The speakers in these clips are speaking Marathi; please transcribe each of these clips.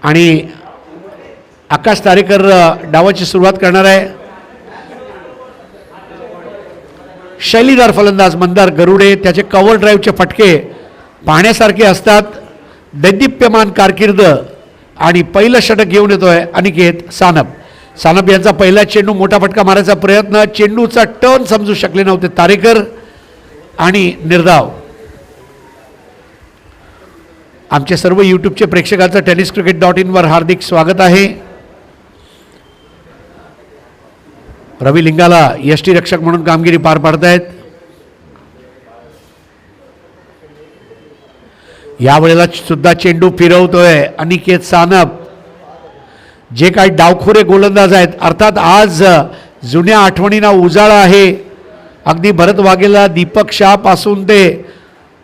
आणि आकाश तारेकर डावाची सुरुवात करणार आहे. शैलीदार फलंदाज मंदार गरुडे, त्याचे कव्हर ड्राईव्हचे फटके पाहण्यासारखे असतात. दैदिप्यमान कारकीर्द आणि पहिलं षटक घेऊन येतोय अनिकेत सानप. सानप यांचा पहिला चेंडू मोठा फटका मारायचा प्रयत्न, चेंडूचा टर्न समजू शकले नव्हते तारेकर आणि निर्धाव. आमचे सर्व यूट्यूबचे प्रेक्षकांचं tenniscricket.in वर हार्दिक स्वागत आहे. रवी लिंगाला यष्टी रक्षक म्हणून कामगिरी पार पाडतायत. यावेळेला सुद्धा चेंडू फिरवतोय अनिकेत सानप. जे काही डावखोरे गोलंदाज आहेत, अर्थात आज जुन्या आठवणींना उजाळा आहे. अगदी भरत वाघेला, दीपक शाह पासून ते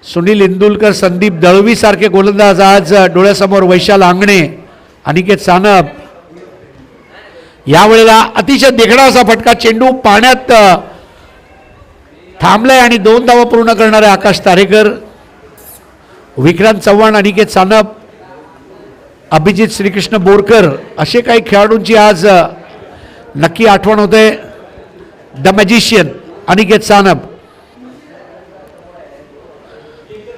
सुनील इंदुलकर, संदीप दळवी सारखे गोलंदाज आज डोळ्यासमोर. वैशाल आंगणे, अनिकेत सानप. यावेळेला अतिशय देखणा असा फटका, चेंडू पाण्यात थांबलाय आणि 2 धावा पूर्ण करणारे आकाश तारेकर. विक्रांत चव्हाण, अनिकेत सानप, अभिजित श्रीकृष्ण बोरकर असे काही खेळाडूंची आज नक्की आठवण होते. The magician Aniket Sanap.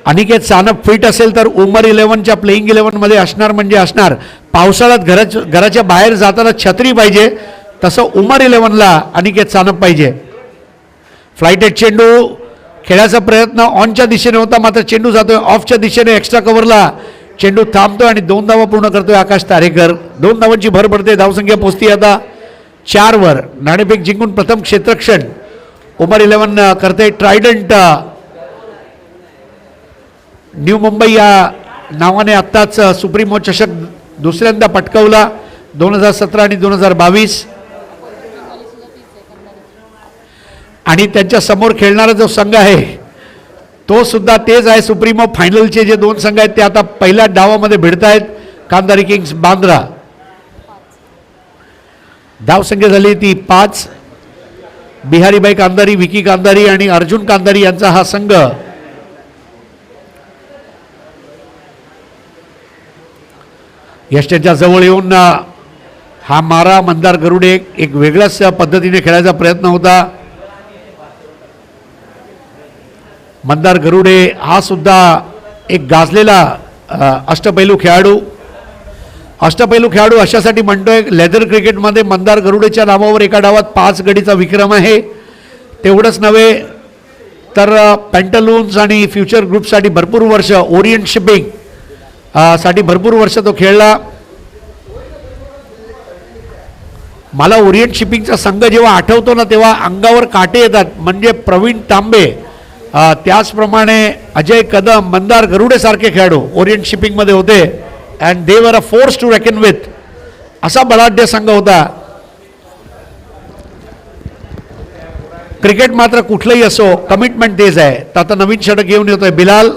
Aniket Sanap fit असेल तर उमर 11च्या प्लेइंग 11मध्ये असणार म्हणजे असणार. पावसाळ्यात घराच्या बाहेर जाताना छत्री पाहिजे, तसं उमर 11ला अनिकेत सानप पाहिजे. फ्लाइटेड चेंडू खेळायचा प्रयत्न ऑनच्या दिशेने होता, मात्र चेंडू जातोय ऑफच्या दिशेने. एक्स्ट्रा कव्हरला चेंडू थांबतोय आणि 2 धावा पूर्ण करतोय आकाश तारेकर. 2 धावांची भर पडते. धावसंख्या पोचती आता 4 वर. नाणेफेक जिंकून प्रथम क्षेत्ररक्षण उमर 11 करते. ट्रायडंट न्यू मुंबई या नावाने आत्ताच सुप्रीमो चषक दुसऱ्यांदा पटकावला 2017 आणि 2022. आणि त्यांच्या समोर खेळणारा जो संघ आहे तो सुद्धा तेच आहे. सुप्रीमो फायनलचे जे 2 संघ आहेत ते आता पहिल्या डावामध्ये भिडत आहेत. कांदारी किंग्स बांद्रा. धावसंख्या झाली ती 5. बिहारीबाई कांदारी, विकी कांदारी आणि अर्जुन कांदारी यांचा हा संघ. यष्टीच्या जवळ येऊन हा मारा मंदार गरुडे एक वेगळ्याच पद्धतीने खेळायचा प्रयत्न होता. मंदार गरुडे हा सुद्धा एक गाजलेला अष्टपैलू खेळाडू. अष्टपैलू खेळाडू अशासाठी म्हणतोय, लेदर क्रिकेटमध्ये मंदार गरुडेच्या नावावर एका डावात 5 गडीचा विक्रम आहे. तेवढंच नव्हे तर पॅन्टलून्स आणि फ्युचर ग्रुपसाठी भरपूर वर्ष, ओरिएंट शिपिंग साठी भरपूर वर्ष तो खेळला. मला ओरिएंट शिपिंगचा संघ जेव्हा आठवतो ना तेव्हा अंगावर काटे येतात. म्हणजे प्रवीण तांबे, त्याचप्रमाणे अजय कदम, मंदार गरुडे सारखे खेळाडू ओरिएंट शिपिंगमध्ये होते. And they were a force to reckon with. असा बलाढ्य संघ होता. क्रिकेट मात्र कुठलंही असो, कमिटमेंट तेच आहे. तर आता नवीन षटक घेऊन येतोय बिलाल.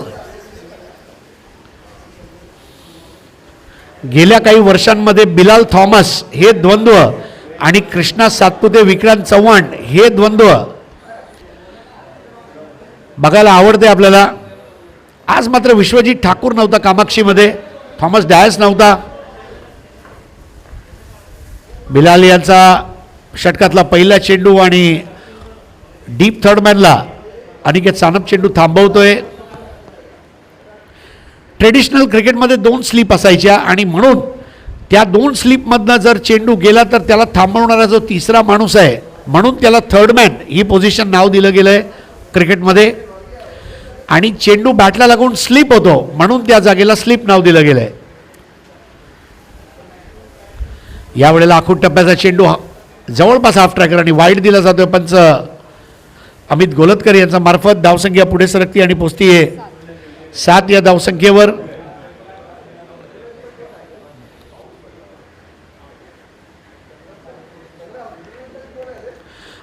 गेल्या काही वर्षांमध्ये बिलाल थॉमस हे द्वंद्व आणि कृष्णा सातपुते, विक्रांत चव्हाण हे द्वंद्व बघायला आवडते आपल्याला. आज मात्र विश्वजीत ठाकूर नव्हता कामाक्षीमध्ये, थॉमस डायस नव्हता. बिलाल यांचा षटकातला पहिला चेंडू आणि डीप थर्डमॅनला अनिकेत सानप चेंडू थांबवतोय. ट्रेडिशनल क्रिकेटमध्ये 2 स्लीप असायच्या आणि म्हणून त्या 2 स्लीपमधनं जर चेंडू गेला तर त्याला थांबवणारा जो तिसरा माणूस आहे म्हणून त्याला थर्डमॅन ही पोझिशन नाव दिलं गेलं आहे क्रिकेटमध्ये. आणि चेंडू बॅटला लागून स्लीप होतो म्हणून त्या जागेला स्लीप नाव दिलं गेलं आहे. यावेळेला आखूड टप्प्याचा चेंडू जवळपास हाफ ट्रॅकर आणि वाईड दिला जातोय. पंच अमित गोलतकर यांच्या मार्फत. धावसंख्या पुढे सरकती आणि पोचतीये 7 या धावसंख्येवर.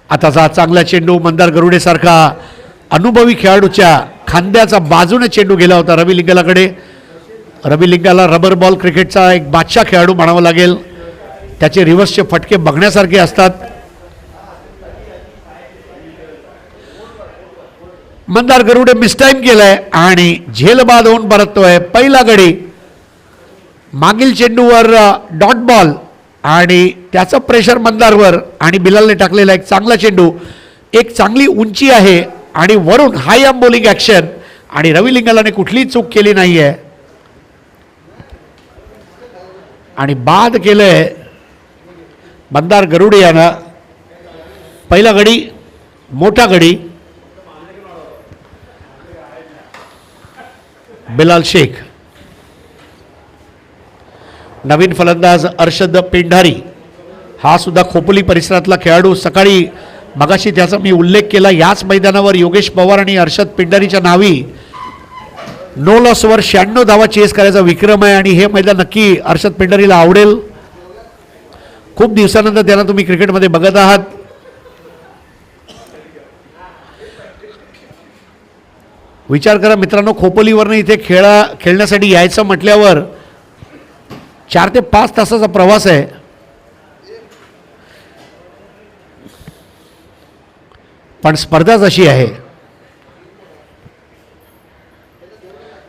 आताचा चांगला चेंडू मंदार गरुडे सारखा अनुभवी खेळाडूच्या खांद्याचा बाजूने चेंडू गेला होता रवी लिंगालाकडे. रवी लिंगाला रबर बॉल क्रिकेटचा एक बादशाह खेळाडू म्हणावा लागेल. त्याचे रिव्हर्सचे फटके बघण्यासारखे असतात. मंदार गरुडे मिसटाईम केलाय आणि झेल बाद होऊन परततोय. पहिला गडी मागील चेंडूवर डॉट बॉल आणि त्याचं प्रेशर मंदारवर आणि बिलालने टाकलेला एक चांगला चेंडू. एक चांगली उंची आहे आणि वरून हाय आर्म बॉलिंग ॲक्शन आणि रवी लिंगालाने कुठलीही चूक केली नाही आहे आणि बाद केलंय मंदार गरुडे यानं. पहिला गडी मोठा गडी बिलाल शेख. नवीन फलंदाज अर्शद पेंढारी हा सुद्धा खोपोली परिसरातला खेळाडू. सकाळी मगाशी त्याचा मी उल्लेख केला. याच मैदानावर योगेश पवार आणि अर्शद पेंढारीच्या नावी नो लॉसवर 96 धावा चेस करायचा विक्रम आहे आणि हे मैदान नक्की अर्शद पेंढारीला आवडेल. खूप दिवसानंतर त्यांना तुम्ही क्रिकेटमध्ये बघत आहात. विचार करा मित्रांनो, खोपोलीवरनं इथे खेळण्यासाठी यायचं म्हटल्यावर 4 ते 5 तासाचा प्रवास आहे. पण स्पर्धाच अशी आहे.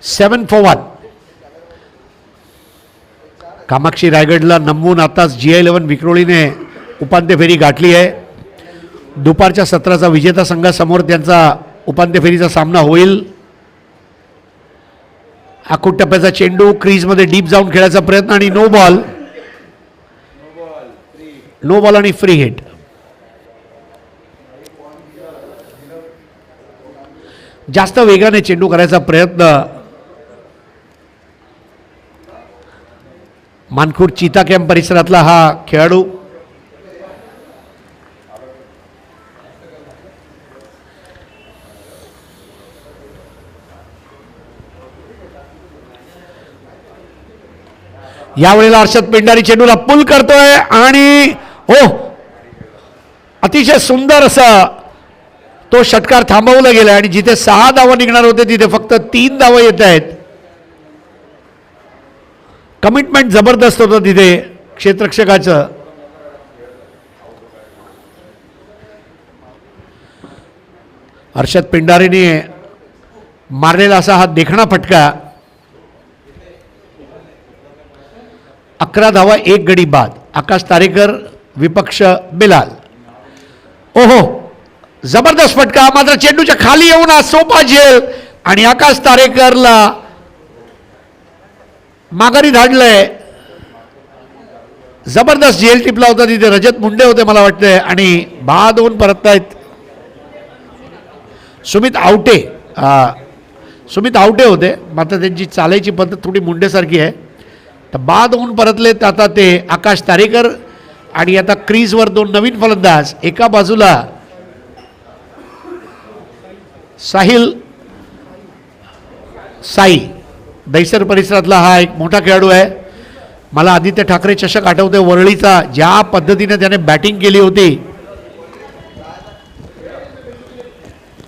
7 for 1. कामाक्षी रायगडला नमवून आताच GI11 विक्रोळीने उपांत्य फेरी गाठली आहे. दुपारच्या सत्राचा विजेता संघासमोर त्यांचा उपांत्य फेरीचा सामना होईल. आखूट टप्प्याचा चेंडू क्रीजमध्ये डीप जाऊन खेळायचा प्रयत्न आणि नो बॉल आणि फ्री हिट. जास्त वेगाने चेंडू करायचा प्रयत्न. मानखुर्द चीता कॅम्प परिसरातला हा खेळाडू. यावेळेला अर्शद पेंढारी चेंडूला पुल करतोय आणि अतिशय सुंदर असा तो षटकार थांबवला गेला आणि जिथे 6 धावा निघणार होते तिथे फक्त 3 धावा येत आहेत. कमिटमेंट जबरदस्त होतं तिथे क्षेत्ररक्षकाचं. अर्शद पेंढारीने मारलेला असा हा देखणा फटका. 11 धावा 1 गडी बाद. आकाश तारेकर विपक्ष बिलाल. जबरदस्त फटका, मात्र चेंडूच्या खाली येऊन सोपा झेल आणि आकाश तारेकरला माघारी धाडलंय. जबरदस्त झेल टिपला होता तिथे. रजत मुंडे होते मला वाटतंय आणि बाद होऊन परततायत सुमित आवटे होते. मात्र त्यांची चालायची पद्धत थोडी मुंडेसारखी आहे. तर बाद होऊन परतलेत आता ते आकाश तारेकर आणि आता क्रीजवर 2 नवीन फलंदाज. एका बाजूला साई दैसर परिसरातला हा एक मोठा खेळाडू आहे. मला आदित्य ठाकरे चषक आठवते वरळीचा, ज्या पद्धतीने त्याने बॅटिंग केली होती.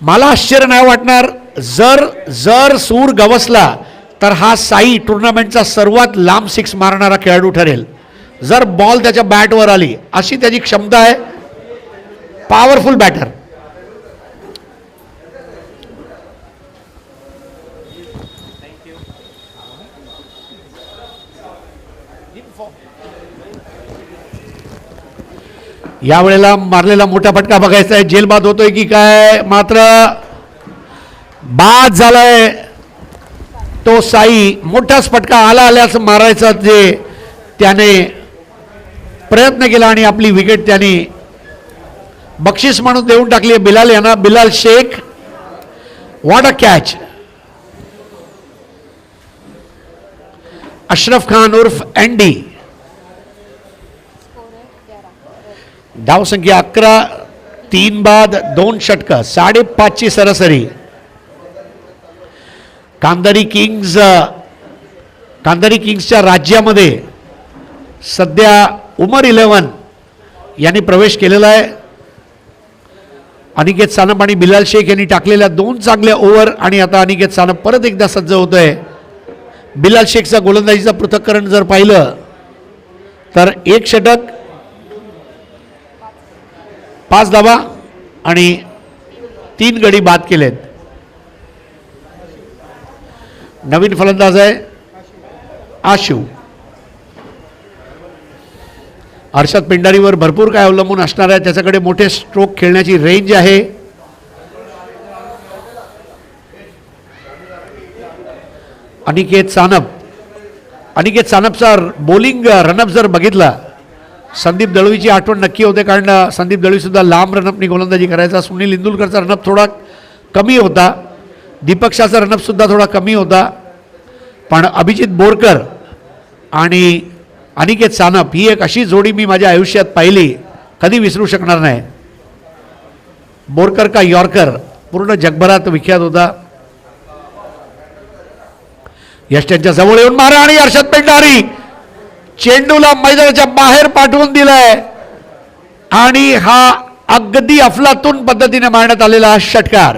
मला आश्चर्य नाही वाटणार जर सूर गवसला तर हा साई टुर्नामेंटचा सर्वात लांब 6 मारणारा खेळाडू ठरेल जर बॉल त्याच्या बॅटवर आली. अशी त्याची क्षमता आहे. Powerful batter. यावेळेला मारलेला मोठा फटका बघायचा आहे. जेल बाद होतोय की काय, मात्र बाद झालाय तो साई. मोठाच फटका आल्यास मारायचा जे त्याने प्रयत्न केला आणि आपली विकेट त्याने बक्षीस म्हणून देऊन टाकली बिलाल यांना. Bilal Shaikh, what a catch. Ashraf Khan उर्फ एंडी. धाव संख्या 11, 3 बाद 2 षटकं, 5.5ची सरासरी. कांदारी किंग्सच्या राज्यामध्ये सध्या उमर 11 यांनी प्रवेश केलेला आहे. अनिकेत सानप आणि बिलाल शेख यांनी टाकलेल्या 2 चांगल्या ओव्हर आणि आता अनिकेत सानप परत एकदा सज्ज होतोय. बिलाल शेखचा गोलंदाजीचा पृथक्करण जर पाहिलं तर 1 षटक, 5 धावा आणि 3 गडी बाद केलेत. नवीन फलंदाज आहे आशू. हर्षद पेंढारीवर भरपूर काय अवलंबून असणार आहे. त्याच्याकडे मोठे स्ट्रोक खेळण्याची रेंज आहे. अनिकेत सानपचा बॉलिंग रनअप जर बघितला, संदीप दळवीची आठवण नक्की होते, कारण संदीप दळवी सुद्धा लांब रनअपनी गोलंदाजी करायचा. सुनील इंदुलकरचा रनअप थोडा कमी होता, दीपक शाहचा रनअप सुद्धा थोडा कमी होता, पण अभिजित बोरकर आणि अनिकेत सानप ही एक अशी जोडी मी माझ्या आयुष्यात पाहिली, कधी विसरू शकणार नाही. बोरकर का यॉर्कर पूर्ण जगभरात विख्यात होता. यश त्यांच्या जवळ येऊन मारा आणि हर्षद पेंढारी चेंडूला मैदानाच्या बाहेर पाठवून दिलाय आणि हा अगदी अफलातून पद्धतीने मारण्यात आलेला षटकार.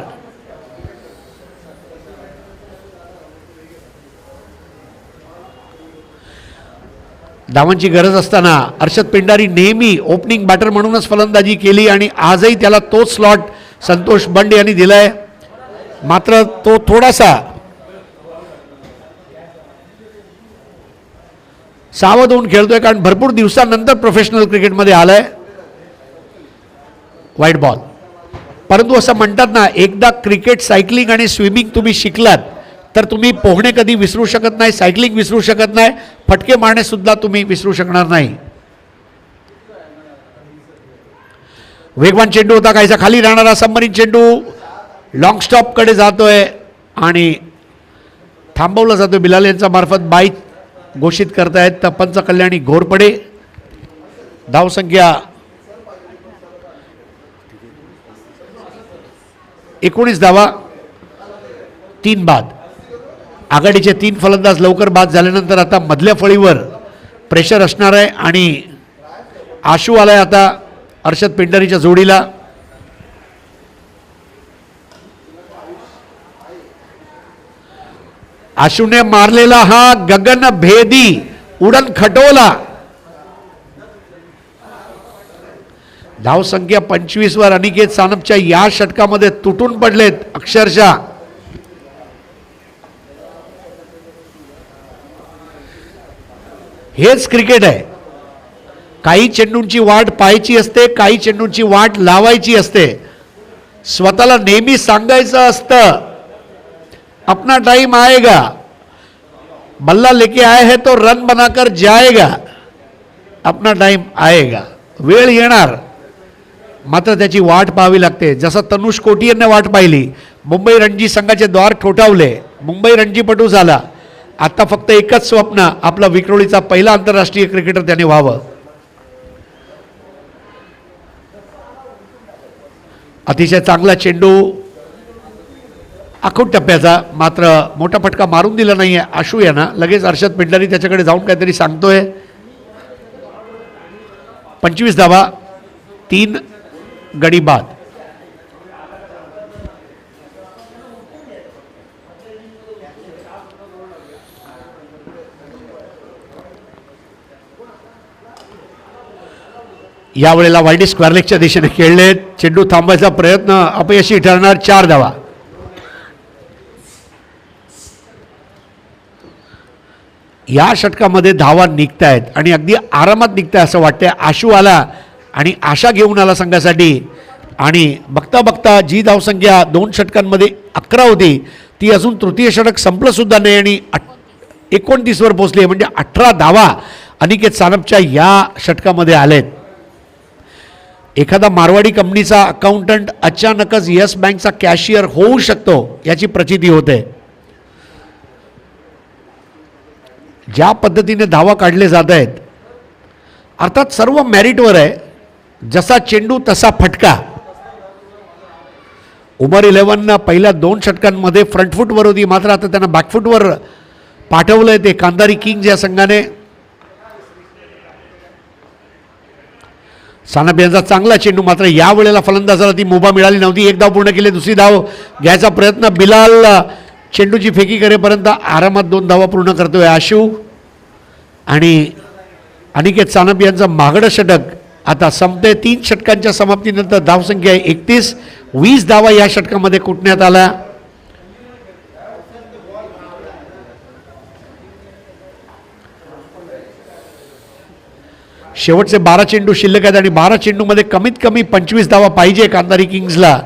धावांची गरज असताना हर्षद पेंढारी नेहमी ओपनिंग बॅटर म्हणूनच फलंदाजी केली आणि आजही त्याला तोच स्लॉट संतोष बंड यांनी दिलाय. मात्र तो थोडासा सावध होऊन खेळतोय, कारण भरपूर दिवसानंतर प्रोफेशनल क्रिकेटमध्ये आलाय. वाईट बॉल. परंतु असं म्हणतात ना, एकदा क्रिकेट, सायकलिंग आणि स्विमिंग तुम्ही शिकलात तर तुम्ही पोहणे कधी विसरू शकत नाही, सायकलिंग विसरू शकत नाही, फटके मारणे सुद्धा तुम्ही विसरू शकणार नाही. वेगवान चेंडू होता, काहीसा खाली राहणारा सबमरीन चेंडू लॉंग स्टॉप कडे जातोय आणि थांबवला जातोय. बिलाल यांच्या मार्फत बाई घोषित करतायत पंच कल्याणी घोरपडे. धावसंख्या 19 धावा, 3 बाद. आघाडीचे 3 फलंदाज लवकर बाद झाल्यानंतर आता मधल्या फळीवर प्रेशर असणार आहे आणि आशू आलाय आता हर्षद पेंढारीच्या जोडीला. आशूने मारलेला हा गगनभेदी उडन खटोला. धावसंख्या 25 वर अनिकेत सानपच्या या षटकामध्ये तुटून पडलेत अक्षरशः. हेच क्रिकेट आहे. काही चेंडूंची वाट पाहायची असते, काही चेंडूंची वाट लावायची असते. स्वतःला नेहमी सांगायचं असतं, अपना टाइम आएगा, बल्ला लेके आए है तो रन बनाकर जाएगा. अपना टाइम आएगा. वेळ येणार, मात्र त्याची वाट पाहावी लागते. जसं तनुष कोटियनने वाट पाहिली, मुंबई रणजी संघाचे द्वार ठोठावले, मुंबई रणजीपटू झाला. आता फक्त एकच स्वप्न, आपला विक्रोळीचा पहिला आंतरराष्ट्रीय क्रिकेटर त्याने व्हावं. अतिशय चांगला चेंडू आखूट टप्प्याचा, मात्र मोठा फटका मारून दिला नाहीये आशू यांना. लगेच हर्षद पेंढारी त्याच्याकडे जाऊन काहीतरी सांगतोय. 25 धावा, 3 गडी बाद. यावेळेला वाईडी स्क्वेअर लेगच्या दिशेने खेळले. चेंडू थांबवायचा प्रयत्न अपयशी ठरणार. 4 धावा. या षटकामध्ये धावा निघतायत आणि अगदी आरामात निघताय असं वाटतंय. आशू आला आणि आशा घेऊन आला संघासाठी आणि बघता बघता जी धावसंख्या 2 षटकांमध्ये 11 होती ती अजून तृतीय षटक संपलं सुद्धा नाही आणि 29 वर पोहोचली. म्हणजे 18 धावा अनिकेत सानपच्या या षटकामध्ये आलेत. एखादा मारवाडी कंपनीचा अकाउंटंट अचानकच येस बँकचा कॅशियर होऊ शकतो याची प्रचिती होते. ज्या पद्धतीने धावा काढले जात आहेत, अर्थात सर्व मेरिटवर आहे. जसा चेंडू तसा फटका. उमर 11 पहिल्या 2 षटकांमध्ये फ्रंटफूटवर होती, मात्र आता त्यांना बॅकफूटवर पाठवलंय ते कांदारी किंग्ज या संघाने. सानप यांचा चांगला चेंडू, मात्र यावेळेला फलंदाजाला ती मुभा मिळाली नव्हती. 1 धाव पूर्ण केली. दुसरी धाव घ्यायचा प्रयत्न. बिलाल चेंडूची फेकी करेपर्यंत आरामात 2 धावा पूर्ण करतोय आशू. आणि अनिकेत सानप यांचं मागडं षटक आता संपते. 3 षटकांच्या समाप्तीनंतर धावसंख्या 31. 20 धावा या षटकामध्ये कुटण्यात आल्या. शेवटचे 12 चेंडू शिल्लक आहेत आणि 12 चेंडूमध्ये कमीत कमी 25 धावा पाहिजे कांधारी किंग्सला.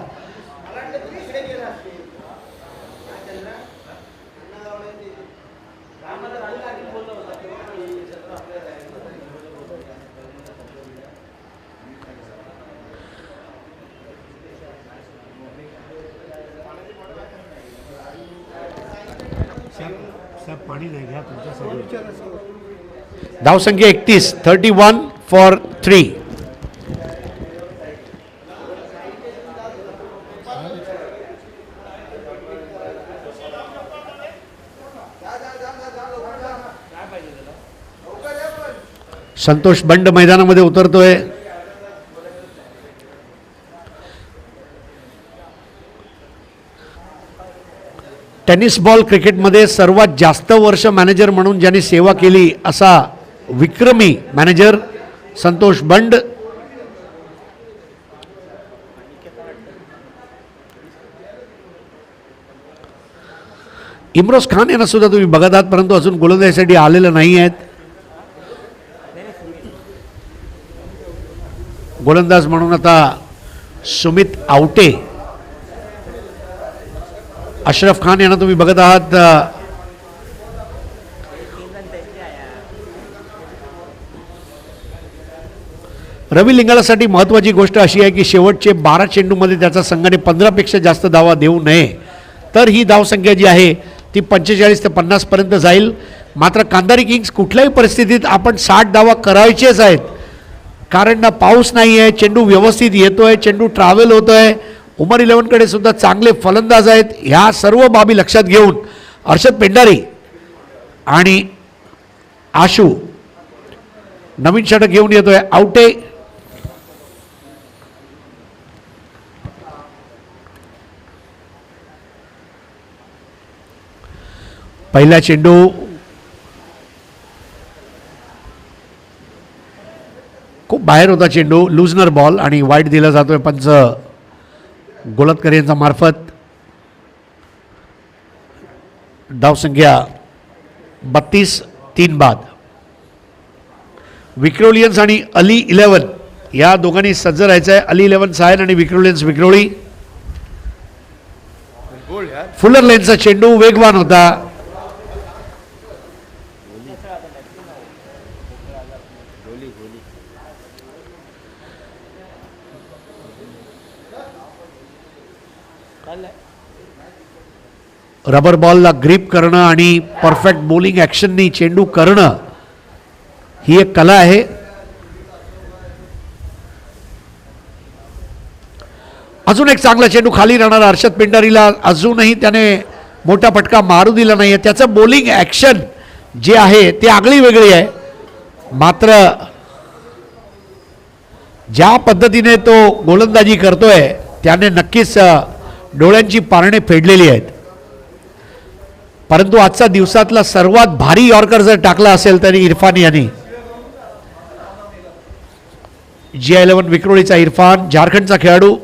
धावसंख्या 31, 31 फॉर 3. संतोष बंड मैदानामध्ये उतरतोय. टेनिस बॉल क्रिकेटमध्ये सर्वात जास्त वर्ष मॅनेजर म्हणून ज्यांनी सेवा केली असा विक्रमी मॅनेजर संतोष बंड. इम्रोज खान यांना सुद्धा तुम्ही बघत आहात, परंतु अजून गोलंदाजीसाठी आलेलं नाही आहेत. गोलंदाज म्हणून आता सुमित आवटे. अशरफ खान यांना तुम्ही बघत आहात. रवी लिंगालासाठी महत्त्वाची गोष्ट अशी आहे की शेवटचे 12 चेंडूमध्ये त्याचा संघाने 15पेक्षा जास्त धावा देऊ नये, तर ही धावसंख्या जी आहे ती 45 ते 50 पर्यंत जाईल. मात्र कांधारी किंग्स कुठल्याही परिस्थितीत आपण 60 धावा करायचेच आहेत, कारण ना पाऊस नाही आहे, चेंडू व्यवस्थित येतोय, चेंडू ट्रॅव्हल होतोय. उमर 11 कडे सुद्धा चांगले फलंदाज आहेत. ह्या सर्व बाबी लक्षात घेऊन हर्षद पेंढारी आणि आशू नवीन षटक घेऊन येतोय. आवटे पहिला चेंडू खूप बाहेर होता, चेंडू लुजनर बॉल आणि वाईट दिला जातोय पंच गोलतकर यांच्या मार्फत. धावसंख्या 32, 3 बाद. विक्रोलियन्स आणि अली 11 या दोघांनी सज्ज राहायचं आहे. अली 11 सायन आणि विक्रोलियन्स विक्रोळी. फुलर लेनचा चेंडू वेगवान होता. रबर बॉलला ग्रिप करणं आणि परफेक्ट बॉलिंग ॲक्शननी चेंडू करणं ही एक कला आहे. अजून एक चांगला चेंडू खाली राहणार. हर्षद पेंढारीला अजूनही त्याने मोठा फटका मारू दिला नाही आहे. त्याचं बॉलिंग ॲक्शन जे आहे ते आगळी वेगळी आहे, मात्र ज्या पद्धतीने तो गोलंदाजी करतोय त्याने नक्कीच डोळ्यांची पारणे फेडलेली आहेत. परंतु आजचा दिवसातला सर्वात भारी यॉर्कर जर टाकला असेल तरी इरफान यांनी. G11 विक्रोळीचा इरफान, झारखंडचा खेळाडू.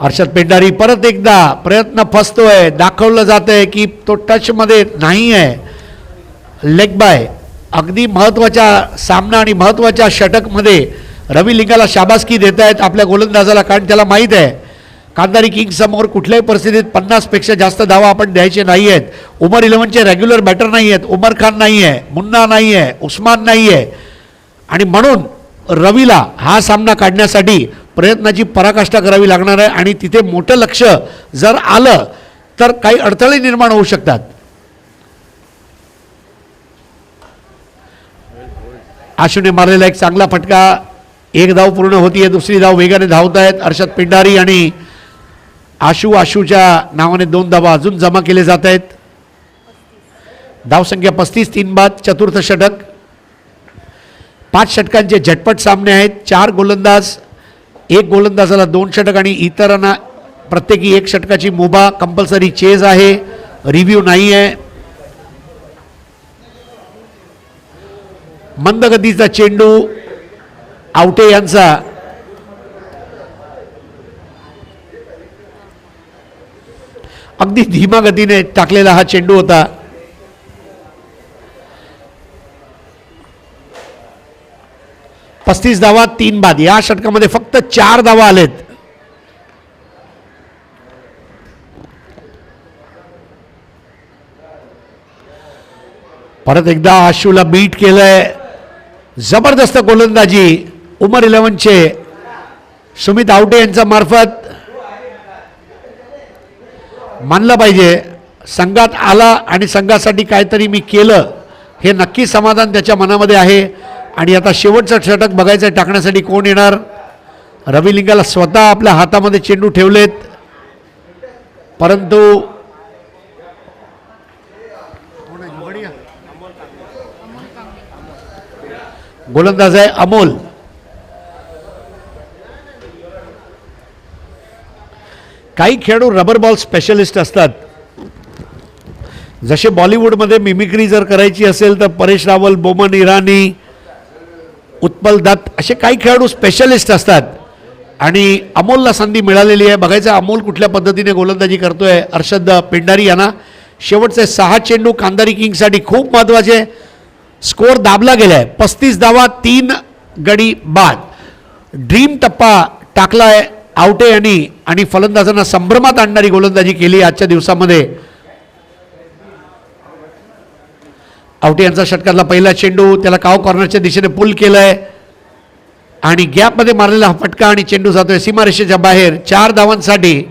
हर्षद पेंढारी परत एकदा प्रयत्न फसतोय. दाखवलं जातंय की तो टच मध्ये नाही आहे. Leg bye. अगदी महत्त्वाच्या सामना आणि महत्त्वाच्या षटकमध्ये रवी लिंगाला शाबासकी देत आहेत आपल्या गोलंदाजाला, कारण त्याला माहीत आहे कांधारी किंग्स समोर कुठल्याही परिस्थितीत 50पेक्षा जास्त धावा आपण द्यायचे नाही आहेत. उमर 11चे रेग्युलर बॅटर नाही आहेत. उमर खान नाही आहे, मुन्ना नाही आहे, उस्मान नाही आहे, आणि म्हणून रवीला हा सामना काढण्यासाठी प्रयत्नाची पराकाष्ठा करावी लागणार आहे. आणि तिथे मोठं लक्ष जर आलं तर काही अडथळे निर्माण होऊ शकतात. आशूने मारलेला एक चांगला फटका. एक धाव पूर्ण होतीये, दुसरी धाव वेगाने धावत आहेत हर्षद पेंढारी आणि आशूच्या नावाने 2 धावा अजून जमा केले जात आहेत. धावसंख्या 35, 3 बाद. चतुर्थ षटक. 5 षटकांचे झटपट सामने आहेत. 4 गोलंदाज, 1 गोलंदाजाला 2 षटक आणि इतरांना प्रत्येकी 1 षटकाची मुभा. कंपल्सरी चेज आहे, रिव्ह्यू नाही आहे. मंदगतीचा चेंडू आवटे यांचा. अगदी धीमा गतीने टाकलेला हा चेंडू होता. 35 धावा 3 बाद. या षटकामध्ये फक्त 4 धावा आलेत. परत एकदा आशूला बीट केलंय. जबरदस्त गोलंदाजी उमर 11चे सुमित आवटे यांच्या मार्फत. मानलं पाहिजे संघात आला आणि संघासाठी काहीतरी मी केलं हे नक्की समाधान त्याच्या मनामध्ये आहे. आणि आता शेवटचं षटक बघायचं टाकण्यासाठी कोण येणार. रवी लिंगाला स्वतः आपल्या हातामध्ये चेंडू ठेवलेत, परंतु गोलंदाज आहे अमोल. काही खेळाडू रबर बॉल स्पेशलिस्ट असतात. जसे बॉलिवूडमध्ये मिमिक्री जर करायची असेल तर परेश रावल, बोमन इराणी, उत्पल दत्त असे काही खेळाडू स्पेशलिस्ट असतात. आणि अमोलला संधी मिळालेली आहे. बघायचं अमोल कुठल्या पद्धतीने गोलंदाजी करतोय. अर्षद पेंडारी यांना शेवटचे 6 चेंडू कांदारी किंग्ससाठी खूप महत्त्वाचे. स्कोअर दाबला गेलाय. 35 धावा 3 गडी बाद. ड्रीम टप्पा टाकलाय आवटे यांनी आणि फलंदाजांना संभ्रमात आणणारी गोलंदाजी केली आजच्या दिवसामध्ये. आवटे यांचा षटकातला पहिला चेंडू त्याला काव कॉर्नरच्या दिशेने पुल केलाय आणि गॅपमध्ये मारलेला हा फटका आणि चेंडू जातोय सीमारेषेच्या बाहेर 4 धावांसाठी.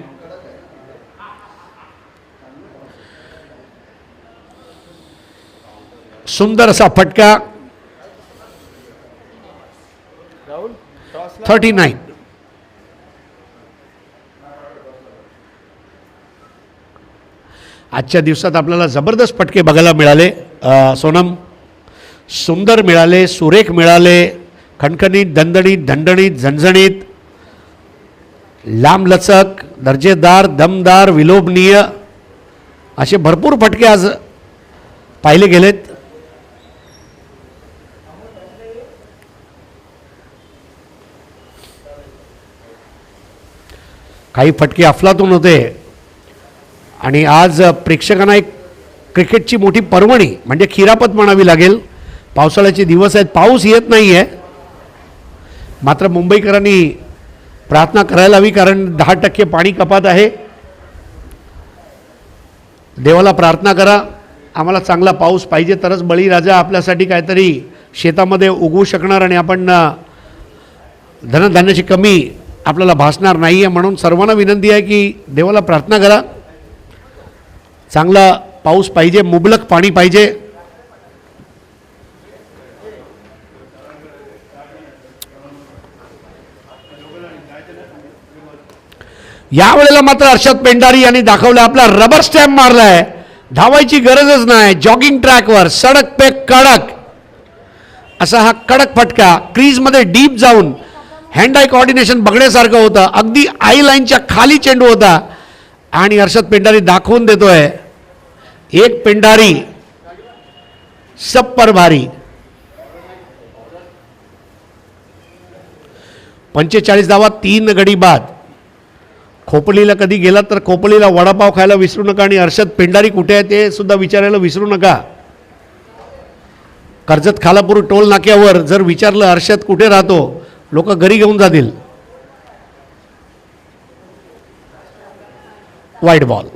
सुंदर असा फटका. 39. आजच्या दिवसात आपल्याला जबरदस्त फटके बघायला मिळाले. सोनम, सुंदर मिळाले, सुरेख मिळाले, खणखणीत, दणदणीत, धणधणीत, झणझणीत, लांबलचक, दर्जेदार, दमदार, विलोभनीय असे भरपूर फटके आज पाहिले गेलेत. काही फटके अफलातून होते आणि आज प्रेक्षकांना एक क्रिकेटची मोठी पर्वणी म्हणजे खिरापत म्हणावी लागेल. पावसाळ्याचे दिवस आहेत, पाऊस येत नाही आहे, मात्र मुंबईकरांनी प्रार्थना करायला हवी कारण 10% पाणी कपात आहे. देवाला प्रार्थना करा, आम्हाला चांगला पाऊस पाहिजे तरच बळीराजा आपल्यासाठी काहीतरी शेतामध्ये उगवू शकणार आणि आपण धनधान्याची कमी आपल्याला भासणार नाही आहे. म्हणून सर्वांना विनंती आहे की देवाला प्रार्थना करा, चांगला पाऊस पाहिजे, मुबलक पाणी पाहिजे. यावेळेला मात्र अर्षद पेंडारी यांनी दाखवलं आपला रबर स्टॅम्प मारलाय. धावायची गरजच नाही. जॉगिंग ट्रॅकवर सडक पे कडक असा हा कडक फटका क्रीजमध्ये डीप जाऊन हँड आय कोऑर्डिनेशन बघण्यासारखं होतं. अगदी आई लाईनच्या खाली चेंडू होता आणि अर्षद पेंडारी दाखवून देतोय एक पेंडारी सब पर भारी. 45 धावा 3 गडी बाद. खोपलीला कधी गेला तर खोपलीला वडापाव खायला विसरू नका आणि अर्षद पेंडारी कुठे आहे ते सुद्धा विचारायला विसरू नका. कर्जत खालापूर टोल नाक्यावर जर विचारलं अर्षद कुठे राहतो, लोक घरी घेऊन जातील. वाईट बॉल.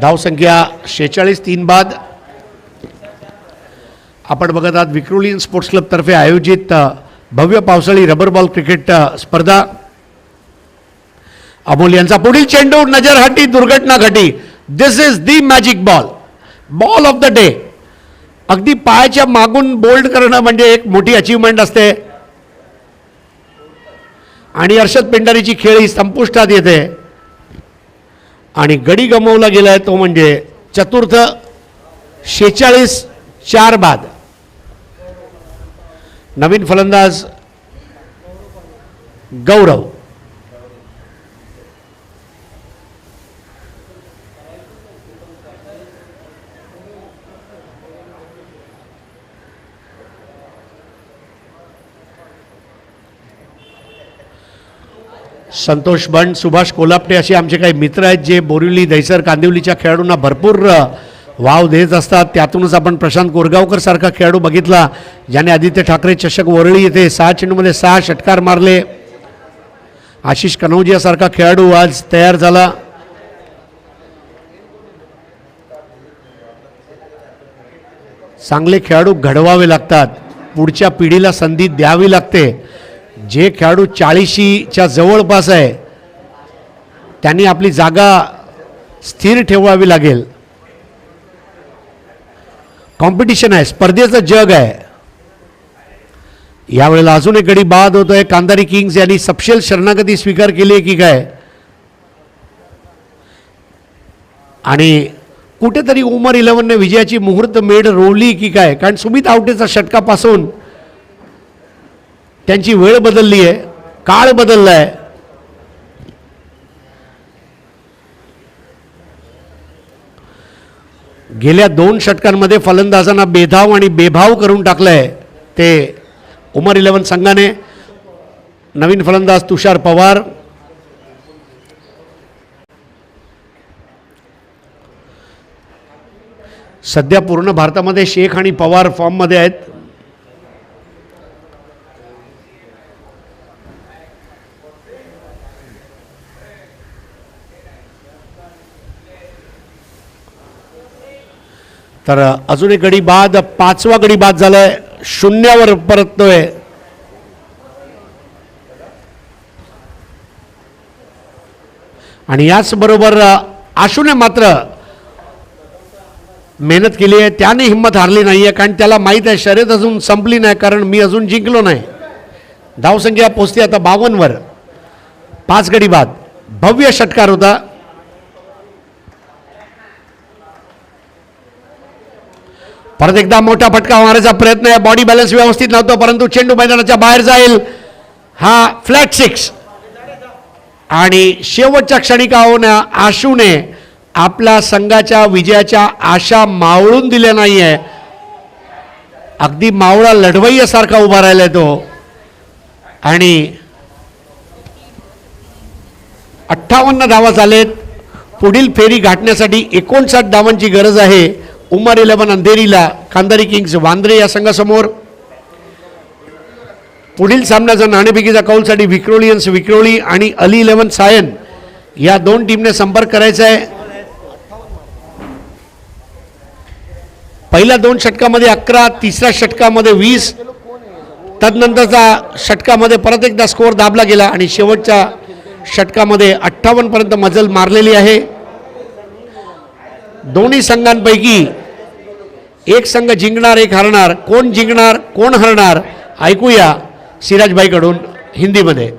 धावसंख्या 46 3 बाद. आपण बघत आहात विक्रोलियन स्पोर्ट्स क्लब तर्फे आयोजित भव्य पावसाळी रबर बॉल क्रिकेट स्पर्धा. अमोल यांचा पुढील चेंडू नजरहटी, दुर्घटना घटी. This is the magic ball, ball of the day. अगदी पायाच्या मागून बोल्ड करणं म्हणजे एक मोठी अचीवमेंट असते आणि अर्षद पेंडारीची खेळ ही संपुष्टात येते आणि गडी गमावला गेलाय तो म्हणजे चतुर्थ. 46 4 बाद. नवीन फलंदाज गौरव. संतोष बंड, सुभाष कोल्हापटे असे आमचे काही मित्र आहेत जे बोरिवली, दहिसर, कांदिवलीच्या खेळाडूंना भरपूर वाव देत असतात. त्यातूनच आपण प्रशांत कोरगावकर सारखा खेळाडू बघितला ज्याने आदित्य ठाकरे चषक वरळी येथे 6 चेंडूमध्ये 6 षटकार मारले. आशिष कनौजिया सारखा खेळाडू आज तयार झाला. चांगले खेळाडू घडवावे लागतात, पुढच्या पिढीला संधी द्यावी लागते. जे खेळाडू 40च्या जवळपास आहे त्यांनी आपली जागा स्थिर ठेवावी लागेल. कॉम्पिटिशन आहे, स्पर्धेचं जग आहे. यावेळेला अजून एक गडी बाद होतोय. कांदारी किंग्स यांनी सपशेल शरणागती स्वीकार केली आहे की काय, आणि कुठेतरी उमर 11ने विजयाची मुहूर्त मेढ रोवली की काय, कारण सुमित आवटेचा षटकापासून त्यांची वेळ बदलली आहे, काळ बदलला आहे. गेल्या 2 षटकांमध्ये फलंदाजांना बेधाव आणि बेभाव करून टाकलंय ते उमर 11 संघाने. नवीन फलंदाज तुषार पवार, सध्या पूर्ण भारतामध्ये शेख आणि पवार फॉर्ममध्ये आहेत. तर अजून एक गडी बाद, 5वा गडी बाद झालाय, 0वर परततोय. आणि याचबरोबर आशूने मात्र मेहनत केली आहे, त्याने हिंमत हारली नाही आहे, कारण त्याला माहीत आहे शर्यत अजून संपली नाही, कारण मी अजून जिंकलो नाही. धावसंख्या पोचते आता 52वर. 5 गडी बाद, भव्य षटकार होता. परत एकदा मोठा फटका मारायचा प्रयत्न आहे. बॉडी बॅलन्स व्यवस्थित नव्हतं, परंतु चेंडू मैदानाच्या बाहेर जाईल. हा फ्लॅट 6. आणि शेवटच्या क्षणी का होण्या आशूने आपल्या संघाच्या विजयाच्या आशा मावळून दिल्या नाही आहे. अगदी मावळा लढवय्यासारखा उभा राहिलाय तो. आणि 58 धावा झालेत. पुढील फेरी गाठण्यासाठी 59 धावांची गरज आहे उमर 11 अंधेरीला. कांदारी किंग्स वांद्रे या संघासमोर. पुढील सामन्याचा नाणेफेकीचा कौलसाठी विक्रोलियन्स विक्रोळी आणि अली 11 सायन या 2 टीमने संपर्क करायचा आहे. पहिल्या 2 षटकामध्ये 11, तिसऱ्या षटकामध्ये 20, तदनंतरचा षटकामध्ये परत एकदा स्कोअर दाबला गेला आणि शेवटच्या षटकामध्ये 58 पर्यंत मजल मारलेली आहे. दोन्ही संघांपैकी एक संघ जिंकणार, एक हरणार. कोण जिंकणार, कोण हरणार, ऐकूया सिराजभाईकडून हिंदीमध्ये.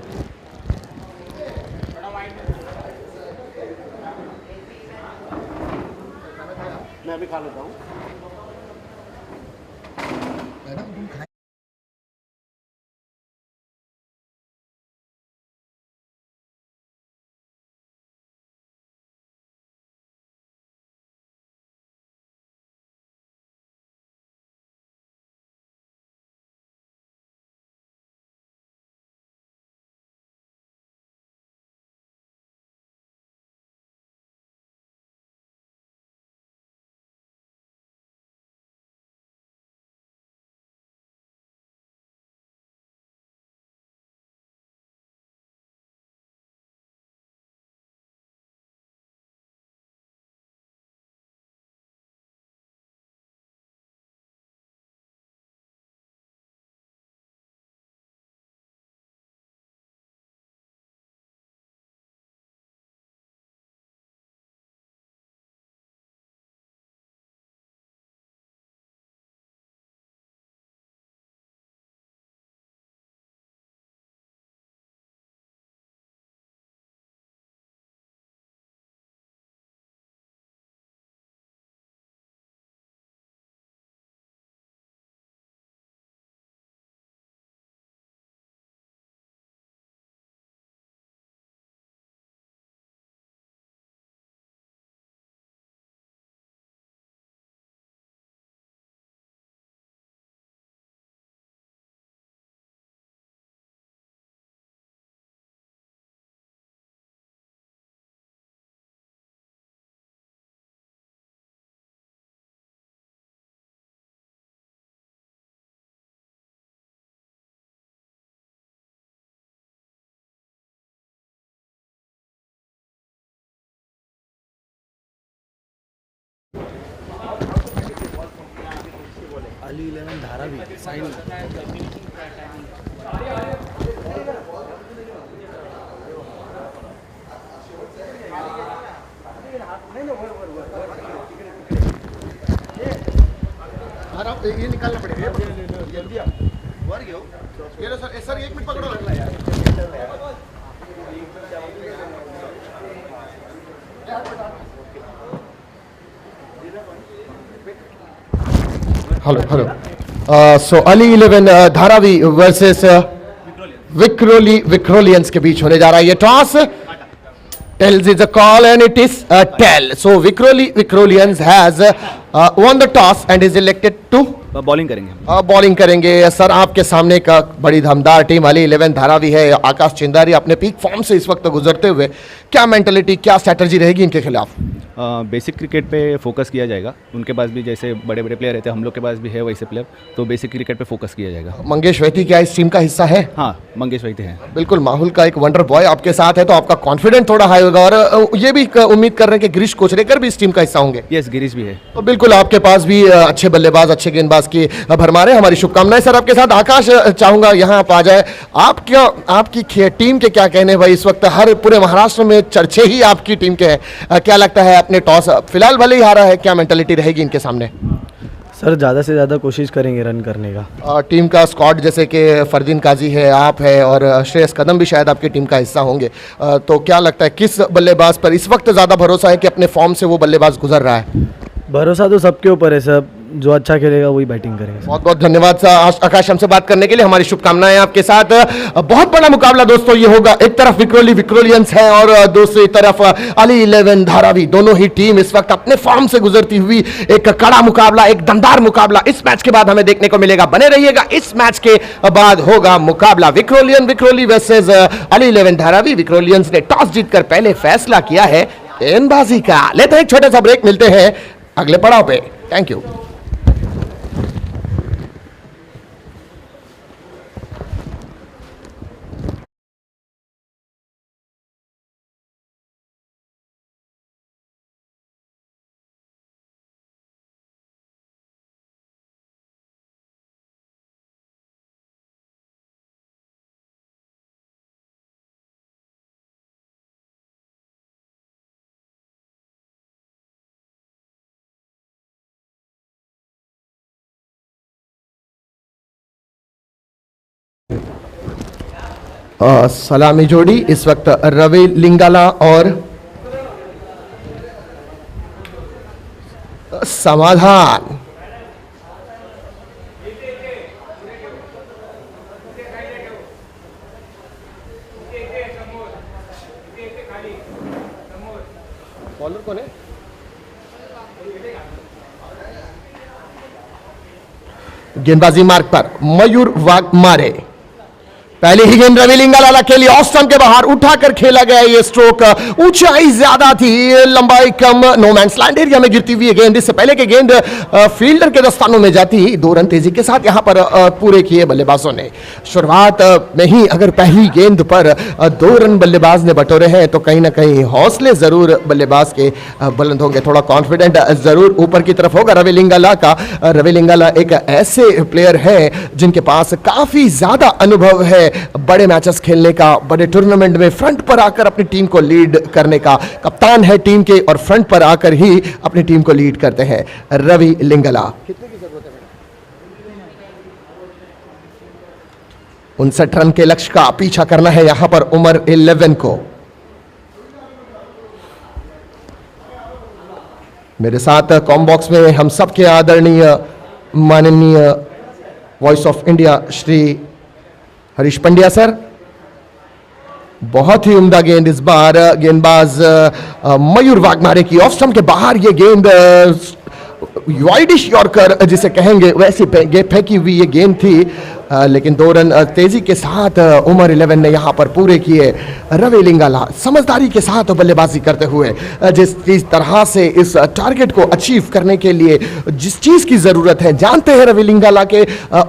अली 11 धारावी साइन ये निकालना पड़ेगा वर गयो ये लो सर 1 मिनट पकड़ो हेलो सो अली 11 धारावी वर्सेस विक्रोलियंस के बीच होने जा रहा है ये toss Tells is a call and it is a tell. So Vikrolians has won the toss and is elected to bowling करेंगे बॉलिंग करेंगे सर। आपके सामने का बड़ी दमदार टीम अली 11 धारावी है। आकाश चिंदारी अपने पीक फॉर्म से इस वक्त गुजरते हुए क्या मेंटलिटी क्या स्ट्रेटजी रहेगी इनके खिलाफ? बेसिक क्रिकेट पे फोकस किया जाएगा। उनके पास भी जैसे बड़े बड़े प्लेयर रहते हैं, हम लोग के पास भी है वैसे प्लेयर, तो बेसिक क्रिकेट पे फोकस किया जाएगा। मंगेश वैती क्या इस टीम का हिस्सा है? हाँ, मंगेश वैती हैं। बिल्कुल, माहौल का एक वंडर बॉय आपके साथ है तो आपका कॉन्फिडेंट थोड़ा हाई होगा। और ये भी उम्मीद कर रहे हैं कि गिरीश कोचरेकर भी इस टीम का हिस्सा होंगे। यस, गिरीश भी है। तो बिल्कुल आपके पास भी अच्छे बल्लेबाज अच्छे गेंदबाज की भरमार है। हमारी शुभकामनाएं सर आपके साथ। आकाश चाहूंगा यहाँ आप आ जाए। आपकी टीम के क्या कहने भाई? इस वक्त हर पूरे महाराष्ट्र में चर्चे ही आपकी टीम के हैं। क्या लगता है अपने टॉस फिलहाल भले ही हारा है, क्या मेंटालिटी रहेगी इनके सामने? सर ज़्यादा से ज़्यादा कोशिश करेंगे रन करने का। टीम का स्क्वाड जैसे कि फरदीन काजी है, आप है और श्रेयस कदम भी शायद आपकी टीम का हिस्सा होंगे। तो क्या लगता है किस बल्लेबाज पर इस वक्त ज़्यादा भरोसा है कि अपने फॉर्म से वो बल्लेबाज गुजर रहा है? भरोसा तो सबके ऊपर है सर, जो अच्छा खेलेगा वही बैटिंग करेगा। बहुत बहुत धन्यवाद सर आकाश हमसे बात करने के लिए। हमारी शुभकामनाएं आपके साथ। बहुत बड़ा मुकाबला दोस्तों ये होगा। एक तरफ विक्रोलियंस है और दूसरी तरफ अली 11 धारावी। दोनों ही टीम इस वक्त अपने फॉर्म से गुजरती हुई एक कड़ा मुकाबला, एक दमदार मुकाबला इस मैच के बाद हमें देखने को मिलेगा। बने रहिएगा, इस मैच के बाद होगा मुकाबला विक्रोली वर्सेस अली 11 धारावी। विक्रोलियंस ने टॉस जीतकर पहले फैसला किया है गेंदबाजी का। लेते हैं एक छोटा सा ब्रेक, मिलते हैं अगले पड़ाव पे। Thank you. सलामी जोड़ी इस वक्त रवि लिंगाला और समाधान। बॉलर कौन है? गेंदबाजी मार्ग पर मयूर वाघमारे। पहले ही गेंद रवि लिंगाला के लिए ऑफ स्टंप के बाहर उठाकर खेला गया। ये स्ट्रोक ऊंचाई ज्यादा थी, लंबाई कम, नो मैंस लैंड एरिया में गिरती हुई गेंद। इससे पहले कि गेंद फील्डर के दस्तानों में जाती, 2 रन तेजी के साथ यहां पर पूरे किए बल्लेबाजों ने। शुरुआत में ही अगर पहली गेंद पर 2 रन बल्लेबाज ने बटोरे हैं तो कहीं ना कहीं हौसले जरूर बल्लेबाज के बुलंद होंगे, थोड़ा कॉन्फिडेंट जरूर ऊपर की तरफ होगा रवि लिंगाला का। रवि लिंगाला एक ऐसे प्लेयर है जिनके पास काफी ज्यादा अनुभव है बड़े मैचेस खेलने का, बड़े टूर्नामेंट में फ्रंट पर आकर अपनी टीम को लीड करने का। कप्तान है टीम के और फ्रंट पर आकर ही अपनी टीम को लीड करते हैं रवि लिंगाला। कितने की जरूरत है? 59 रन के लक्ष्य का पीछा करना है यहां पर उमर 11 को। मेरे साथ कॉम बॉक्स में हम सबके आदरणीय माननीय voice of India Shri Harish Pandya sir. बहुत ही उम्दा गेंद इस बार गेंदबाज मयूर वाघमारे की ऑफ स्टंप के बाहर। ये गेंद वाइडिश यॉर्कर जिसे कहेंगे वैसी फेंकी हुई ये गेंद थी। लेकिन 2 रन तेजी के साथ उमर 11 ने यहां पर पूरे किए। रवि लिंगाला समझदारी के साथ बल्लेबाजी करते हुए जिस तरह से इस टारगेट को अचीव करने के लिए जिस चीज की जरूरत है, जानते हैं रवि लिंगाला के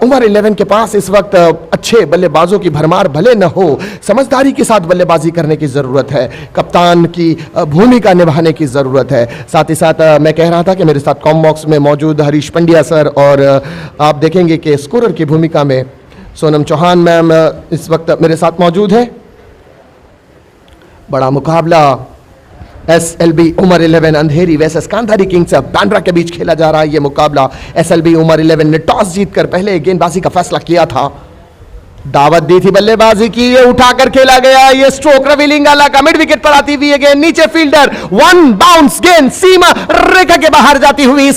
उमर 11 के पास इस वक्त अच्छे बल्लेबाजों की भरमार भले न हो, समझदारी के साथ बल्लेबाजी करने की जरूरत है, कप्तान की भूमिका निभाने की जरूरत है। साथ ही साथ मैं कह रहा था कि मेरे साथ कॉम बॉक्स में मौजूद हरीश पंड्या सर और आप देखेंगे कि स्कोरर की भूमिका में सोनम चौहान मैम इस वक्त मेरे साथ मौजूद है। बड़ा मुकाबला SLB उमर 11 अंधेरी वर्सेस गांधारी किंग्स बांद्रा के बीच खेला जा रहा है। यह मुकाबला SLB उमर 11 ने टॉस जीतकर पहले गेंदबाजी का फैसला किया था, दावत दी थी बल्लेबाजी की, ये उठाकर खेला गया। ये स्ट्रोक रवि लिंगाला का मिड विकेट पर आती हुई है गेंद, नीचे फील्डर, 1 बाउंस गेंद सीमा रेखा के बाहर जाती हुई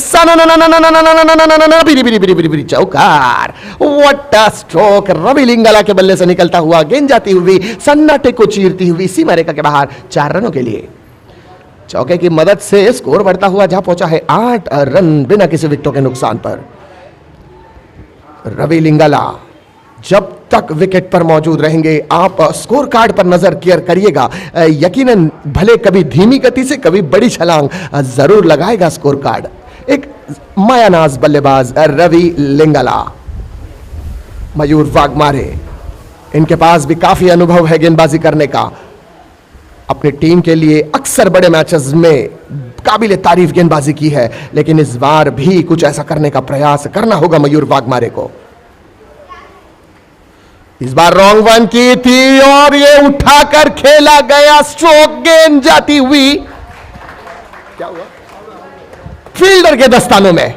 चौकार। What a stroke, Ravi Lingala के बल्ले से निकलता हुआ गेंद जाती हुई सन्नाटे को चीरती हुई सीमा रेखा के बाहर 4 रनों के लिए। चौके की मदद से स्कोर बढ़ता हुआ जा पहुंचा है 8 रन बिना किसी विकेटों के नुकसान पर। रवि लिंगाला जब तक विकेट पर मौजूद रहेंगे आप स्कोर कार्ड पर नजर केयर करिएगा, यकीनन भले कभी धीमी गति से कभी बड़ी छलांग जरूर लगाएगा स्कोर कार्ड। एक मायानाज बल्लेबाज रवि लिंगाला, मयूर वाघमारे, इनके पास भी काफी अनुभव है गेंदबाजी करने का। अपनी टीम के लिए अक्सर बड़े मैचेस में काबिल तारीफ गेंदबाजी की है, लेकिन इस बार भी कुछ ऐसा करने का प्रयास करना होगा मयूर वाघमारे को। इस बार रॉन्ग वन की थी और ये उठाकर खेला गया, स्ट्रोक गेंद जाती हुई क्या हुआ फील्डर के दस्तानों में,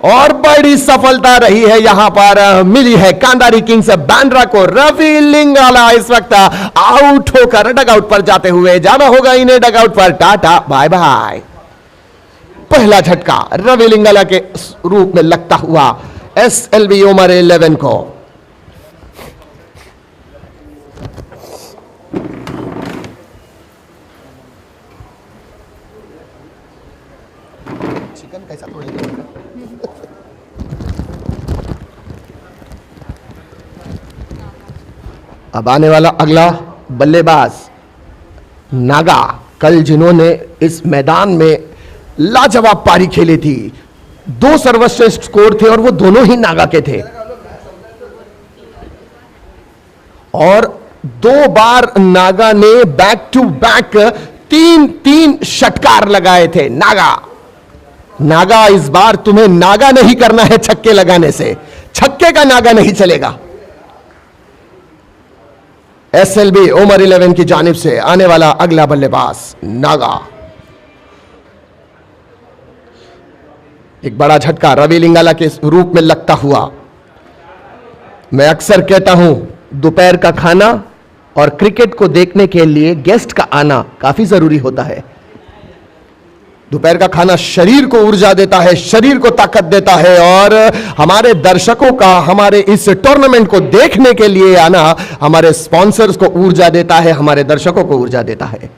और बड़ी सफलता रही है यहां पर मिली है गांधारी किंग्स बांद्रा को। रवि लिंगाला इस वक्त आउट होकर डगआउट पर जाते हुए, जाना होगा इन्हें डगआउट पर, टाटा बाय बाय। पहला झटका रवि लिंगाला के रूप में लगता हुआ SLB उमर 11 को। चिकन कैसा अब आने वाला अगला बल्लेबाज नागा, कल जिन्होंने इस मैदान में लाजवाब पारी खेली थी, 2 सर्वश्रेष्ठ स्कोर थे और वो दोनों ही नागा के थे, और 2 बार नागा ने बैक टू बैक 3 षटकार लगाए थे। नागा इस बार तुम्हें नागा नहीं करना है छक्के लगाने से, छक्के का नागा नहीं चलेगा। SLB उमर 11 की जानिब से आने वाला अगला बल्लेबाज नागा। एक बड़ा झटका रवि लिंगाला के रूप में लगता हुआ। मैं अक्सर कहता हूं दोपहर का खाना और क्रिकेट को देखने के लिए गेस्ट का आना काफी जरूरी होता है। दोपहर का खाना शरीर को ऊर्जा देता है, शरीर को ताकत देता है, और हमारे दर्शकों का हमारे इस टूर्नामेंट को देखने के लिए आना हमारे स्पॉन्सर्स को ऊर्जा देता है, हमारे दर्शकों को ऊर्जा देता है।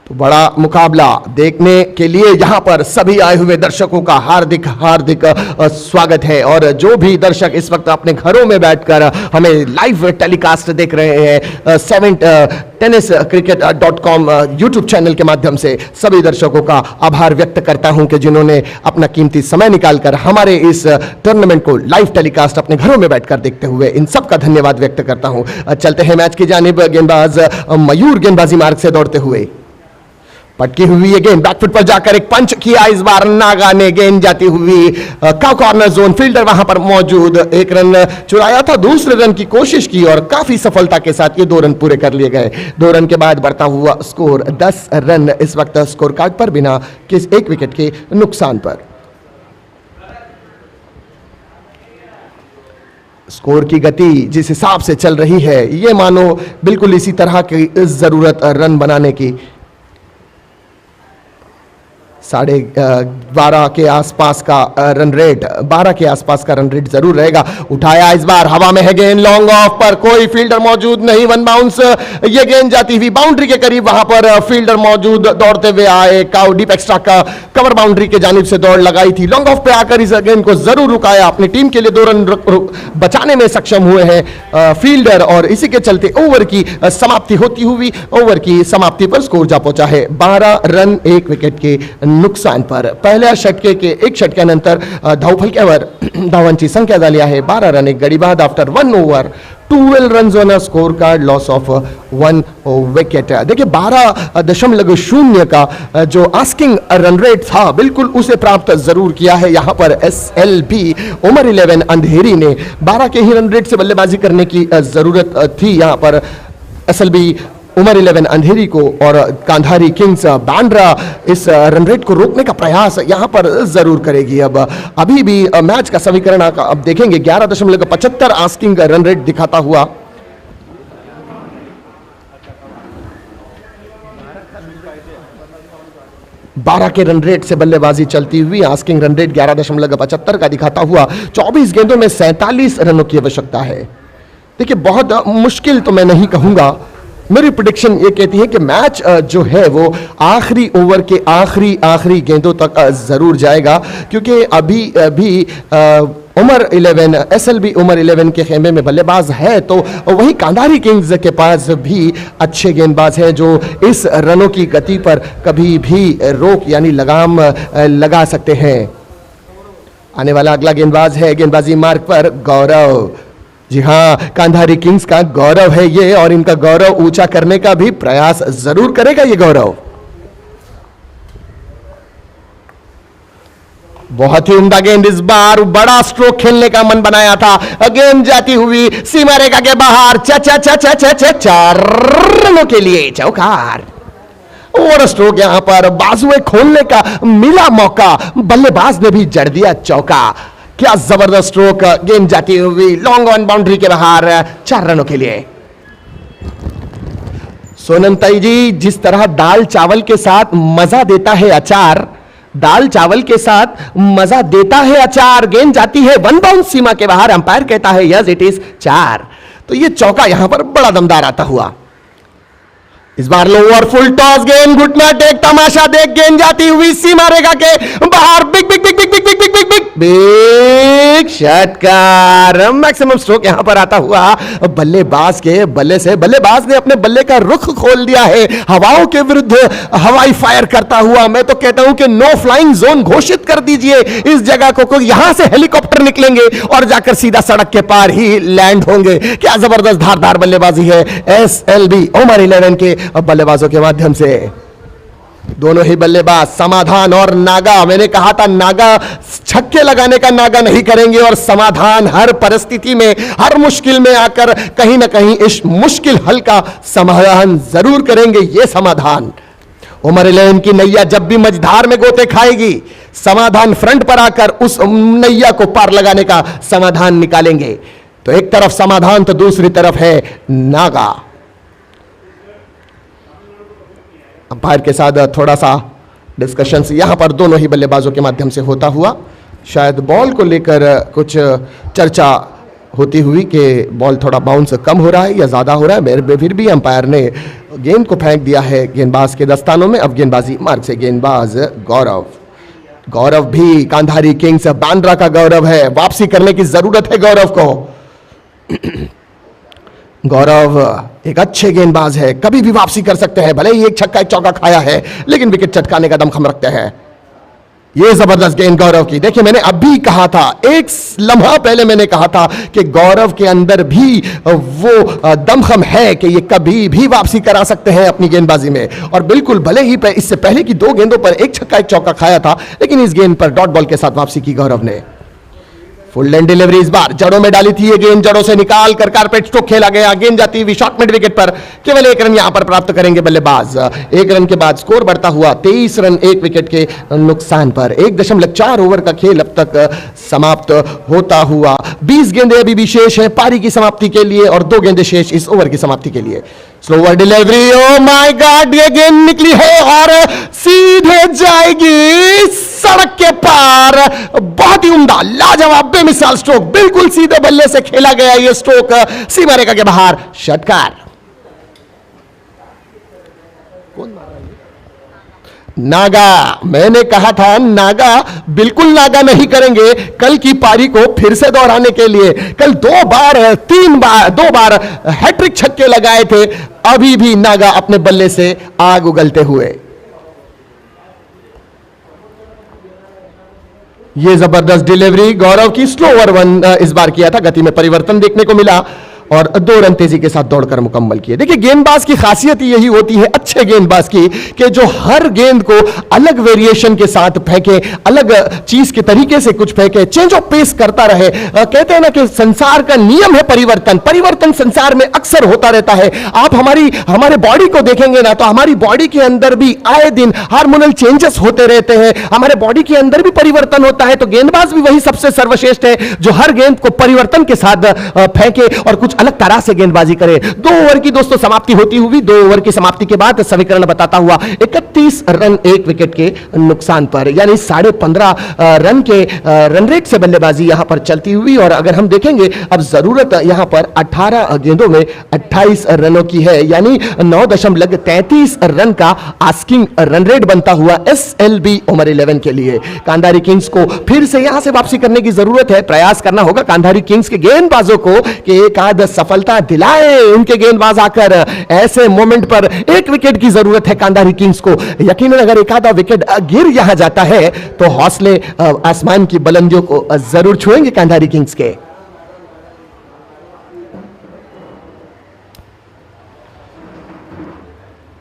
तो बड़ा मुकाबला देखने के लिए यहां पर सभी आए हुए दर्शकों का हार्दिक स्वागत है। और जो भी दर्शक इस वक्त अपने घरों में बैठकर हमें लाइव टेलीकास्ट देख रहे हैं 7tenniscricket.com यूट्यूब चैनल के माध्यम से, सभी दर्शकों का आभार व्यक्त करता हूं कि जिन्होंने अपना कीमती समय निकालकर हमारे इस टूर्नामेंट को लाइव टेलीकास्ट अपने घरों में बैठकर देखते हुए इन सबका धन्यवाद व्यक्त करता हूं। चलते हैं मैच की जानिब। गेंदबाज मयूर गेंदबाजी मार्ग से दौड़ते हुए, पटकी हुई ये गेंद बैकफुट पर जाकर एक पंच किया, इस बार नागा ने गेंद जाती हुई कॉर्नर जोन, फील्डर वहां पर मौजूद, 1 रन चुराया था, दूसरे रन की कोशिश की और काफी सफलता के साथ ये 2 रन पूरे कर लिए गए। 2 रन के बाद बढ़ता हुआ स्कोर 10 रन इस वक्त स्कोर कार्ड पर बिना किस 1 विकेट के नुकसान पर। स्कोर की गति जिस हिसाब से चल रही है, ये मानो बिल्कुल इसी तरह की जरूरत रन बनाने की। 12.5 के आसपास का रन रेट, 12 के आसपास का रन रेट जरूर रहेगा। उठाया इस बार, हवा में है गेंद, लॉन्ग ऑफ पर कोई फील्डर मौजूद नहीं, वन बाउंस। ये गेंद जाती हुई बाउंड्री के करीब, वहां पर फील्डर मौजूद, दौड़ते हुए आए, काउ डीप एक्स्ट्रा का कवर बाउंड्री के जानिब से दौड़ लगाई थी, लॉन्ग ऑफ पे आकर इस गेंद को जरूर रुकाया, अपनी टीम के लिए 2 रन बचाने में सक्षम हुए हैं फील्डर, और इसी के चलते ओवर की समाप्ति होती हुई ओवर की समाप्ति पर स्कोर जा पहुंचा है 12 रन 1 विकेट के नुकसान पर। पहिल्या षटके एक षटक्यानंतर धावफलक्यावर धावांची संख्या झाली आहे 12 रन 1 गडी बाद after 1 over 12 run on score card, loss of 1 wicket. देखिए 12.0 का जो आस्किंग रन रेट था बिल्कुल उसे प्राप्त जरूर किया है यहां पर SLB उमर 11 अंधेरी ने। 12 के ही रन रेट से बल्लेबाजी करने की जरूरत थी यहां पर SLB उमर 11 अंधेरी को, और कांधारी किंग्स बांद्रा इस रन रेट को रोकने का प्रयास यहां पर जरूर करेगी। अब अभी भी मैच का समीकरण अब देखेंगे 11.75 आस्किंग रन रेट दिखाता हुआ। बारह के रन रेट से बल्लेबाजी चलती हुई, आस्किंग रन रेट 11.75 का दिखाता हुआ। 24 गेंदों में 47 रनों की आवश्यकता है। देखिए बहुत मुश्किल तो मैं नहीं कहूंगा, मेरी प्रेडिक्शन ये कहती है कि मैच जो है वो आखिरी ओवर के आखिरी गेंदों तक जरूर जाएगा, क्योंकि अभी भी उमर 11 SLB उमर 11 के खेमे में बल्लेबाज है, तो वही कांधारी किंग्स के पास भी अच्छे गेंदबाज हैं जो इस रनों की गति पर कभी भी रोक यानी लगाम लगा सकते हैं। आने वाला अगला गेंदबाज है गेंदबाजी मार्ग पर गौरव। जी हाँ, कांधारी किंग्स का गौरव है ये, और इनका गौरव ऊंचा करने का भी प्रयास जरूर करेगा ये गौरव। बहुत ही उम्दा गेंद, इस बार बड़ा स्ट्रोक खेलने का मन बनाया था, गेंद जाती हुई सीमा रेखा के बाहर, 4 रनों के लिए चौकार। और स्ट्रोक यहां पर बाजुएं खोलने का मिला मौका, बल्लेबाज ने भी जड़ दिया चौका। क्या जबरदस्त स्ट्रोक, गेंद जाती हुई लॉन्ग ऑन बाउंड्री के बाहर, 4 रनों के लिए। सोनंताई जी, जिस तरह दाल चावल के साथ मजा देता है अचार, दाल चावल के साथ मजा देता है अचार, गेंद जाती है 1 बाउंस सीमा के बाहर, अंपायर कहता है यस इट इज 4। तो ये चौका यहां पर बड़ा दमदार आता हुआ। इस बार लोअर फुल टॉस, गेंद घुटना टेक, तमाशा देख, गेंद जाती हुई सीमा रेखा के बाहर, big big big big big big big big big big षटकार। मैक्सिमम स्ट्रोक यहां पर आता हुआ बल्लेबाज के बल्ले से। बल्लेबाज ने अपने बल्ले का रुख खोल दिया है, हवाओं के विरुद्ध हवाई फायर करता हुआ। मैं तो कहता हूं कि नो फ्लाइंग जोन घोषित कर दीजिए इस जगह को, यहां से हेलीकॉप्टर निकलेंगे और जाकर सीधा सड़क के पार ही लैंड होंगे। क्या जबरदस्त धारदार बल्लेबाजी है SLB उमर 11 के बल्लेबाजों के माध्यम से। दोनों ही बल्लेबाज समाधान और नागा, मैंने कहा था नागा छक्के लगाने का नागा नहीं करेंगे, और समाधान हर परिस्थिति में, हर मुश्किल में आकर कहीं ना कहीं इस मुश्किल हल का समाधान जरूर करेंगे। ये समाधान उमर 11 की नैया जब भी मझधार में गोते खाएगी, समाधान फ्रंट पर आकर उस नैया को पार लगाने का समाधान निकालेंगे। तो एक तरफ समाधान तो दूसरी तरफ है नागा। अंपायर के साथ थोड़ा सा डिस्कशंस यहां पर दोनों ही बल्लेबाजों के माध्यम से होता हुआ, शायद बॉल को लेकर कुछ चर्चा होती हुई कि बॉल थोड़ा बाउंस कम हो रहा है या ज्यादा हो रहा है। मेरे फिर भी अंपायर ने गेंद को फेंक दिया है गेंदबाज के दस्तानों में। अब गेंदबाजी मार्ग से गेंदबाज गौरव भी कांधारी किंग्स बांद्रा का गौरव है, वापसी करने की जरूरत है गौरव को। गौरव एक अच्छे गेंदबाज है, कभी भी वापसी कर सकते हैं, भले ही एक छक्का एक चौका खाया है लेकिन विकेट चटकाने का दमखम रखते हैं। ये जबरदस्त गेंद गौरव की। देखिए मैंने अभी कहा था, एक लम्हा पहले मैंने कहा था कि गौरव के अंदर भी वो दमखम है कि ये कभी भी वापसी करा सकते हैं अपनी गेंदबाजी में। और बिल्कुल भले ही इससे पहले की 2 गेंदों पर एक छक्का एक चौका खाया था, लेकिन इस गेंद पर डॉट बॉल के साथ वापसी की गौरव ने। फुल लेंथ डिलीवरी इस बार जड़ों में डाली थी, ये गेंद जड़ों से निकाल कर कारपेट स्ट्रोक खेला गया, गेंद जाती हुई शॉर्ट मिड विकेट पर। केवल 1 रन यहां पर प्राप्त करेंगे बल्लेबाज। 1 रन के बाद स्कोर बढ़ता हुआ 23 रन 1 विकेट के नुकसान पर। 1.4 ओवर का खेल अब तक समाप्त होता हुआ। 20 गेंदें अभी भी शेष है पारी की समाप्ति के लिए और 2 गेंदें शेष इस ओवर की समाप्ति के लिए। Slower delivery, O my God, ये गेंद निकली है और सीधे जाएगी सड़क के पार। बहुत ही उम्दा, लाजवाब, बेमिसाल स्ट्रोक, बिल्कुल सीधे बल्ले से खेला गया ये स्ट्रोक, सीमा रेखा के बाहर, षटकार। नागा, मैंने कहा था नागा, बिल्कुल नागा नहीं करेंगे कल की पारी को फिर से दोहराने के लिए। कल 2 बार हैट्रिक छक्के लगाए थे, अभी भी नागा अपने बल्ले से आग उगलते हुए। ये जबरदस्त डिलीवरी गौरव की, स्लोवर 1 इस बार किया था, गति में परिवर्तन देखने को मिला और 2 रन तेजी के साथ दौड़कर मुकम्मल किए। देखिए गेंदबाज की खासियत यही होती है अच्छे गेंदबाज की, कि जो हर गेंद को अलग वेरिएशन के साथ फेंके, अलग चीज के तरीके से कुछ फेंके, चेंज ऑफ पेस करता रहे। कहते हैं ना कि संसार का नियम है परिवर्तन संसार में अक्सर होता रहता है। आप हमारे बॉडी को देखेंगे ना, तो हमारी बॉडी के अंदर भी आए दिन हार्मोनल चेंजेस होते रहते हैं, हमारे बॉडी के अंदर भी परिवर्तन होता है। तो गेंदबाज भी वही सबसे सर्वश्रेष्ठ है जो हर गेंद को परिवर्तन के साथ फेंके और कुछ अलग तरह से गेंदबाजी करे। 2 ओवर की दोस्तों समाप्ति होती हुई, 2 ओवर की समाप्ति के बाद समीकरण बताता हुआ 31 रन 1 विकेट के नुकसान पर, यानी 15.5 रन के रन रेट से बल्लेबाजी यहां पर चलती हुई। और अगर हम देखेंगे अब जरूरत यहां पर 18 गेंदों में 28 रनों की है, यानी 9.33 रन का आस्किंग रन रेट बनता हुआ SLB ओवर 11 के लिए। कांधारी किंग्स को फिर से यहां से वापसी करने की जरूरत है, प्रयास करना होगा कांधारी किंग्स के गेंदबाजों को कि एक आध सफलता दिलाए उनके गेंदबाज आकर। ऐसे मोमेंट पर 1 विकेट की जरूरत है कांधारी किंग्स को। यकीनन अगर एक आधा विकेट गिर यहां जाता है तो हौसले आसमान की बुलंदियों को जरूर छुएंगे कांधारी किंग्स के।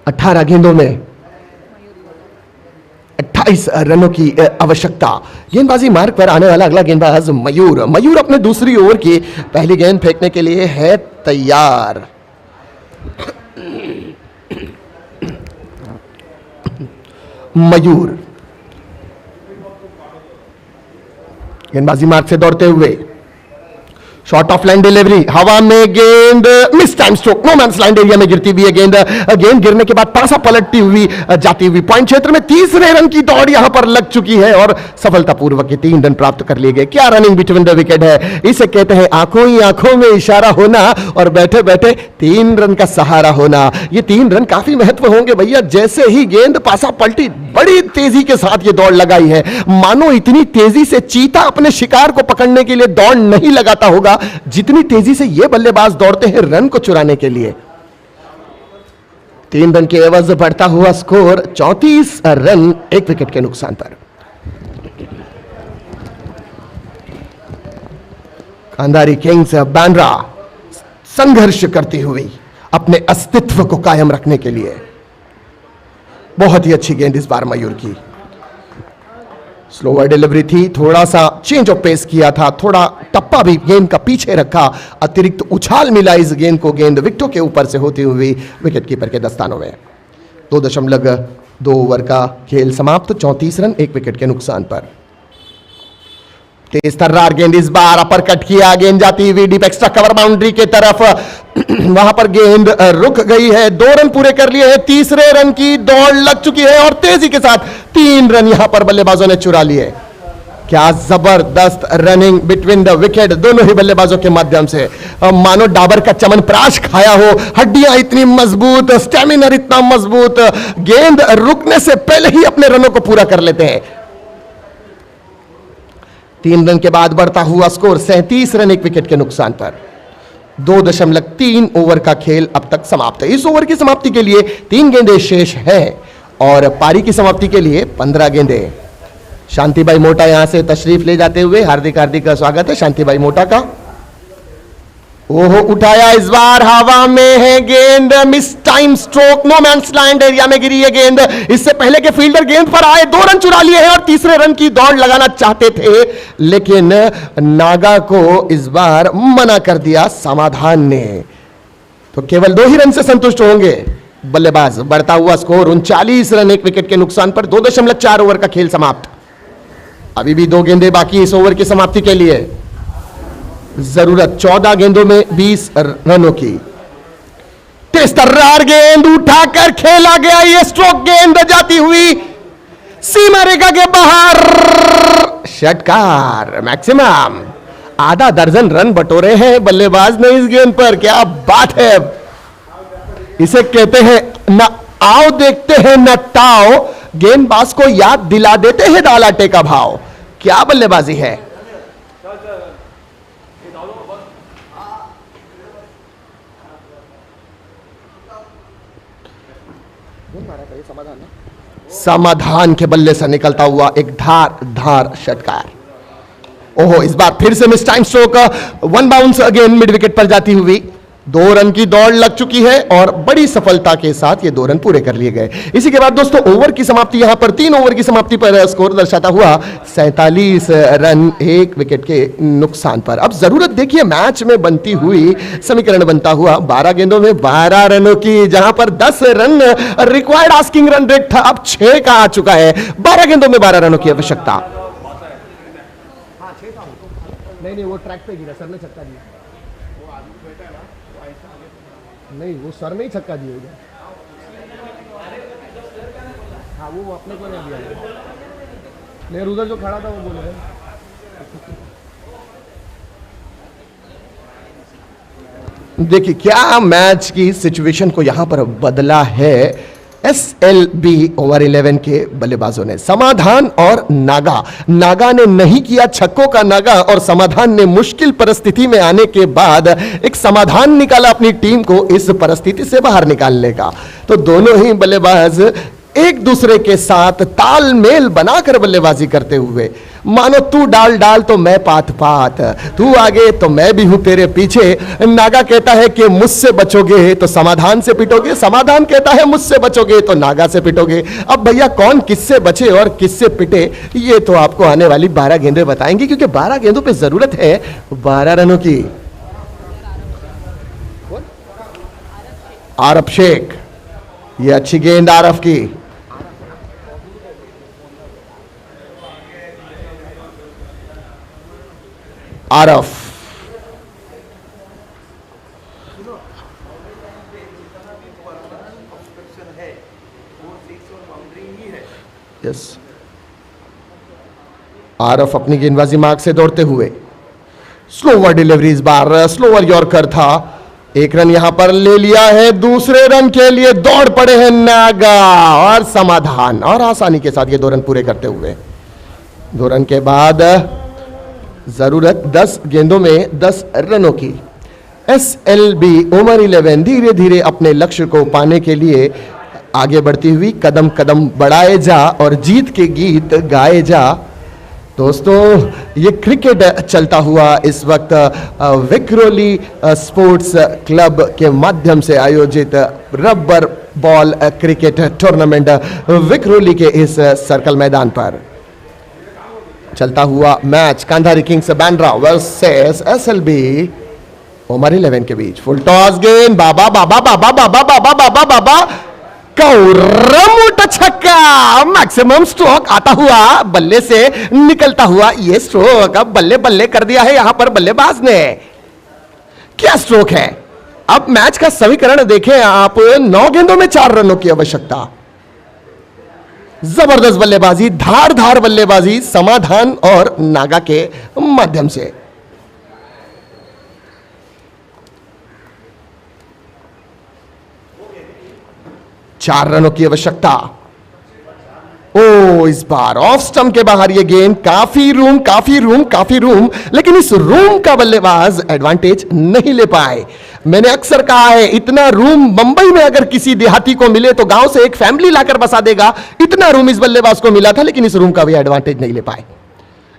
अठारह गेंदों में 28 रनों की आवश्यकता। गेंदबाजी मार्ग पर आने वाला अगला गेंदबाज मयूर अपने दूसरी ओवर की पहली गेंद फेंकने के लिए है तैयार। मयूर गेंदबाजी मार्ग से दौड़ते हुए, शॉर्ट ऑफ लाइन डिलीवरी, हवा में गेंद, miss time stroke, no man's line area में गिरती हुई है गेंद गिरने के बाद पासा पलटती हुई जाती हुई पॉइंट क्षेत्र में। 3रे रन की दौड़ यहां पर लग चुकी है और सफलतापूर्वक 3 रन प्राप्त कर लिए गए। क्या रनिंग बिटवीन द विकेट है, इसे कहते हैं आंखों ही आंखों में इशारा होना और बैठे बैठे 3 रन का सहारा होना। ये 3 रन काफी महत्व होंगे भैया। जैसे ही गेंद पासा पलटी, बड़ी तेजी के साथ ये दौड़ लगाई है, मानो इतनी तेजी से चीता अपने शिकार को पकड़ने के लिए दौड़ नहीं लगाता होगा जितनी तेजी से ये बल्लेबाज दौड़ते हैं रन को चुराने के लिए। 3 रन के एवज बढ़ता हुआ स्कोर 34 रन 1 विकेट के नुकसान पर। कांधारी किंग्स बांद्रा संघर्ष करती हुई अपने अस्तित्व को कायम रखने के लिए। बहुत ही अच्छी गेंद इस बार मयूर की, स्लोवर डिलीवरी थी, थोड़ा सा चेंज ऑफ पेस किया था, थोड़ा टप्पा भी गेंद का पीछे रखा, अतिरिक्त उछाल मिला इस गेंद को, गेंद विकेटों के ऊपर से होती हुई विकेट कीपर के दस्तानों में। 2.2 ओवर का खेल समाप्त, 34 रन 1 विकेट के नुकसान पर। तेज तर्रार गेंद इस बार, अपर कट किया, गेंद जाती हुई डीप एक्स्ट्रा कवर बाउंड्री के तरफ, वहां पर गेंद रुक गई है। 2 रन पूरे कर लिए हैं, 3रे रन की दौड़ लग चुकी है और तेजी के साथ 3 रन यहां पर बल्लेबाजों ने चुरा लिए। क्या जबरदस्त रनिंग बिटवीन द विकेट दोनों ही बल्लेबाजों के माध्यम से, मानो डाबर का चमनप्राश खाया हो। हड्डियां इतनी मजबूत, स्टेमिना इतना मजबूत, गेंद रुकने से पहले ही अपने रनों को पूरा कर लेते हैं। 3 रन के बाद बढ़ता हुआ स्कोर 37 रन 1 विकेट के नुकसान पर। 2.3 ओवर का खेल अब तक समाप्त है। इस ओवर की समाप्ति के लिए 3 गेंदें शेष हैं और पारी की समाप्ति के लिए 15 गेंदें। शांतिबाई मोटा यहां से तशरीफ ले जाते हुए हार्दिक का स्वागत है शांतिबाई मोटा का। ओहो, उठाया, इस बार हवा में है गेंद, miss time stroke, no man's land area में गिरी है गेंद। इससे पहले के फील्डर गेंद पर आए, 2 रन चुरा लिए हैं और 3रे रन की दौड़ लगाना चाहते थे, लेकिन नागा को इस बार मना कर दिया समाधान ने। तो केवल 2 ही रन से संतुष्ट होंगे बल्लेबाज। बढ़ता हुआ स्कोर 39 रन 1 विकेट के नुकसान पर। 2.4 ओवर का खेल समाप्त। अभी भी 2 गेंदें बाकी इस ओवर की समाप्ति के लिए। जरूरत 14 गेंदों में 20 रनों की। तेज तर्रार गेंद उठाकर खेला गया, ये स्ट्रोक गेंद जाती हुई सीमा रेखा के बाहर, षटकार। मैक्सिमम आधा दर्जन रन बटोरे हैं बल्लेबाज ने इस गेंद पर, क्या बात है। इसे कहते हैं न आओ देखते हैं न ताओ, गेंदबाज को याद दिला देते हैं दाल आटे का भाव। क्या बल्लेबाजी है। समाधान के बल्ले से निकलता हुआ एक धार षटकार। ओहो, इस बार फिर से miss time stroke, 1 bounce again mid wicket पर जाती हुई। 2 रन की दौड़ लग चुकी है और बड़ी सफलता के साथ ये 2 रन पूरे कर लिए गए। इसी के बाद दोस्तों ओवर की समाप्ति, यहां पर 3 ओवर की समाप्ति पर स्कोर दर्शाता हुआ 47 रन 1 विकेट के नुकसान पर। अब जरूरत देखिए मैच में बनती हुई, समीकरण बनता हुआ 12 गेंदों में 12 रनों की, जहां पर 10 run required asking run rate था, अब 6 का आ चुका है। 12 गेंदों में 12 रनों की आवश्यकता। नहीं, वो ट्रैक पे गिरा, सर ने छक्का दिया। नहीं, वो सर में ही छक्का दिया। हाँ, वो अपने को नहीं दिया। नहीं, उधर जो खड़ा था वो बोले। देखिए क्या मैच की सिचुएशन को यहां पर बदला है SLB ओवर 11 के बल्लेबाजों ने। समाधान और नागा ने नहीं किया छक्कों का नागा, और समाधान ने मुश्किल परिस्थिति में आने के बाद एक समाधान निकाला अपनी टीम को इस परिस्थिति से बाहर निकालने का। तो दोनों ही बल्लेबाज एक दूसरे के साथ तालमेल बनाकर बल्लेबाजी करते हुए, मानो तू डाल तो मैं पात, तू आगे तो मैं भी हूं तेरे पीछे। नागा कहता है कि मुझसे बचोगे तो समाधान से पिटोगे, समाधान कहता है मुझसे बचोगे तो नागा से पिटोगे। अब भैया कौन किससे बचे और किससे पिटे, ये तो आपको आने वाली 12 गेंदें बताएंगी, क्योंकि 12 गेंदों पे जरूरत है 12 रनों की। आरफ शेख, ये अच्छी गेंद आरफ की। आरफ यस, आरफ अपनी गेंदबाजी मार्ग से दौड़ते हुए, स्लोवर डिलीवरी, इस बार स्लोवर यॉर्कर था। 1 रन यहां पर ले लिया है। दूसरे रन के लिए दौड़ पड़े हैं नागा और समाधान, और आसानी के साथ ये 2 रन पूरे करते हुए। 2 रन के बाद जरूरत 10 गेंदों में 10 रनों की। SLB ओवर 11 धीरे धीरे अपने लक्ष्य को पाने के लिए आगे बढ़ती हुई, कदम कदम बढ़ाए जा और जीत के गीत गाए जा। दोस्तों ये क्रिकेट चलता हुआ इस वक्त विक्रोली स्पोर्ट्स क्लब के माध्यम से आयोजित rubber ball cricket tournament Vikhroli के इस सर्कल मैदान पर चलता हुआ match Kandhari kings Bandra versus SLB over 11 के बीच। फुल टॉस गेंद, बाबा बाबा बाबा बाबा बाबा बाबा बाबा, कौरमुट छक्का। मैक्सिमम स्ट्रोक आता हुआ, बल्ले से निकलता हुआ ये स्ट्रोक अब बल्ले बल्ले कर दिया है यहां पर बल्लेबाज ने। क्या स्ट्रोक है। अब मैच का समीकरण देखें आप, 9 गेंदों में 4 रनों की आवश्यकता। जबरदस्त बल्लेबाजी, धार बल्लेबाजी समाधान और नागा के माध्यम से। चार रनों की आवश्यकता। ओ, इस बार ऑफ स्टंप के बाहर ये गेंद, काफी रूम, लेकिन इस रूम का बल्लेबाज एडवांटेज नहीं ले पाए। मैंने अक्सर कहा है, इतना रूम बंबई में अगर किसी देहाती को मिले तो गांव से एक फैमिली लाकर बसा देगा। इतना रूम इस बल्लेबाज को मिला था, लेकिन इस रूम का भी एडवांटेज नहीं ले पाए।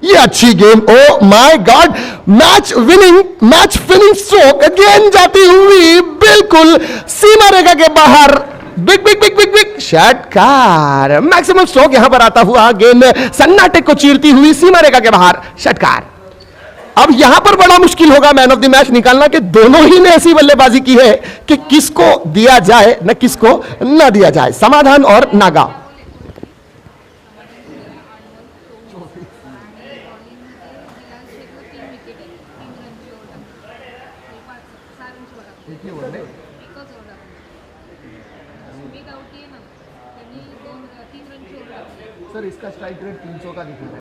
ये अच्छी गेंद, oh my god, match finishing stroke, गेंद जाती हुई बिल्कुल सीमा रेखा के बाहर, बिग षटकार। मैक्सिमम स्ट्रोक यहां पर आता हुआ, गेंद सन्नाटे को चीरती हुई सीमा रेखा के बाहर, षटकार। अब यहां पर बड़ा मुश्किल होगा मैन ऑफ द मैच निकालना, कि दोनों ही ने ऐसी बल्लेबाजी की है कि किसको दिया जाए न किसको न दिया जाए, समाधान और नागा। एक ही ओव्हर नाही एकच ओव्हर टाकली सुमित आवटी आहे ना त्यांनी 3 रनची ओव्हर टाकली सर इसका स्ट्राइक रेट 300 का दिख रहा है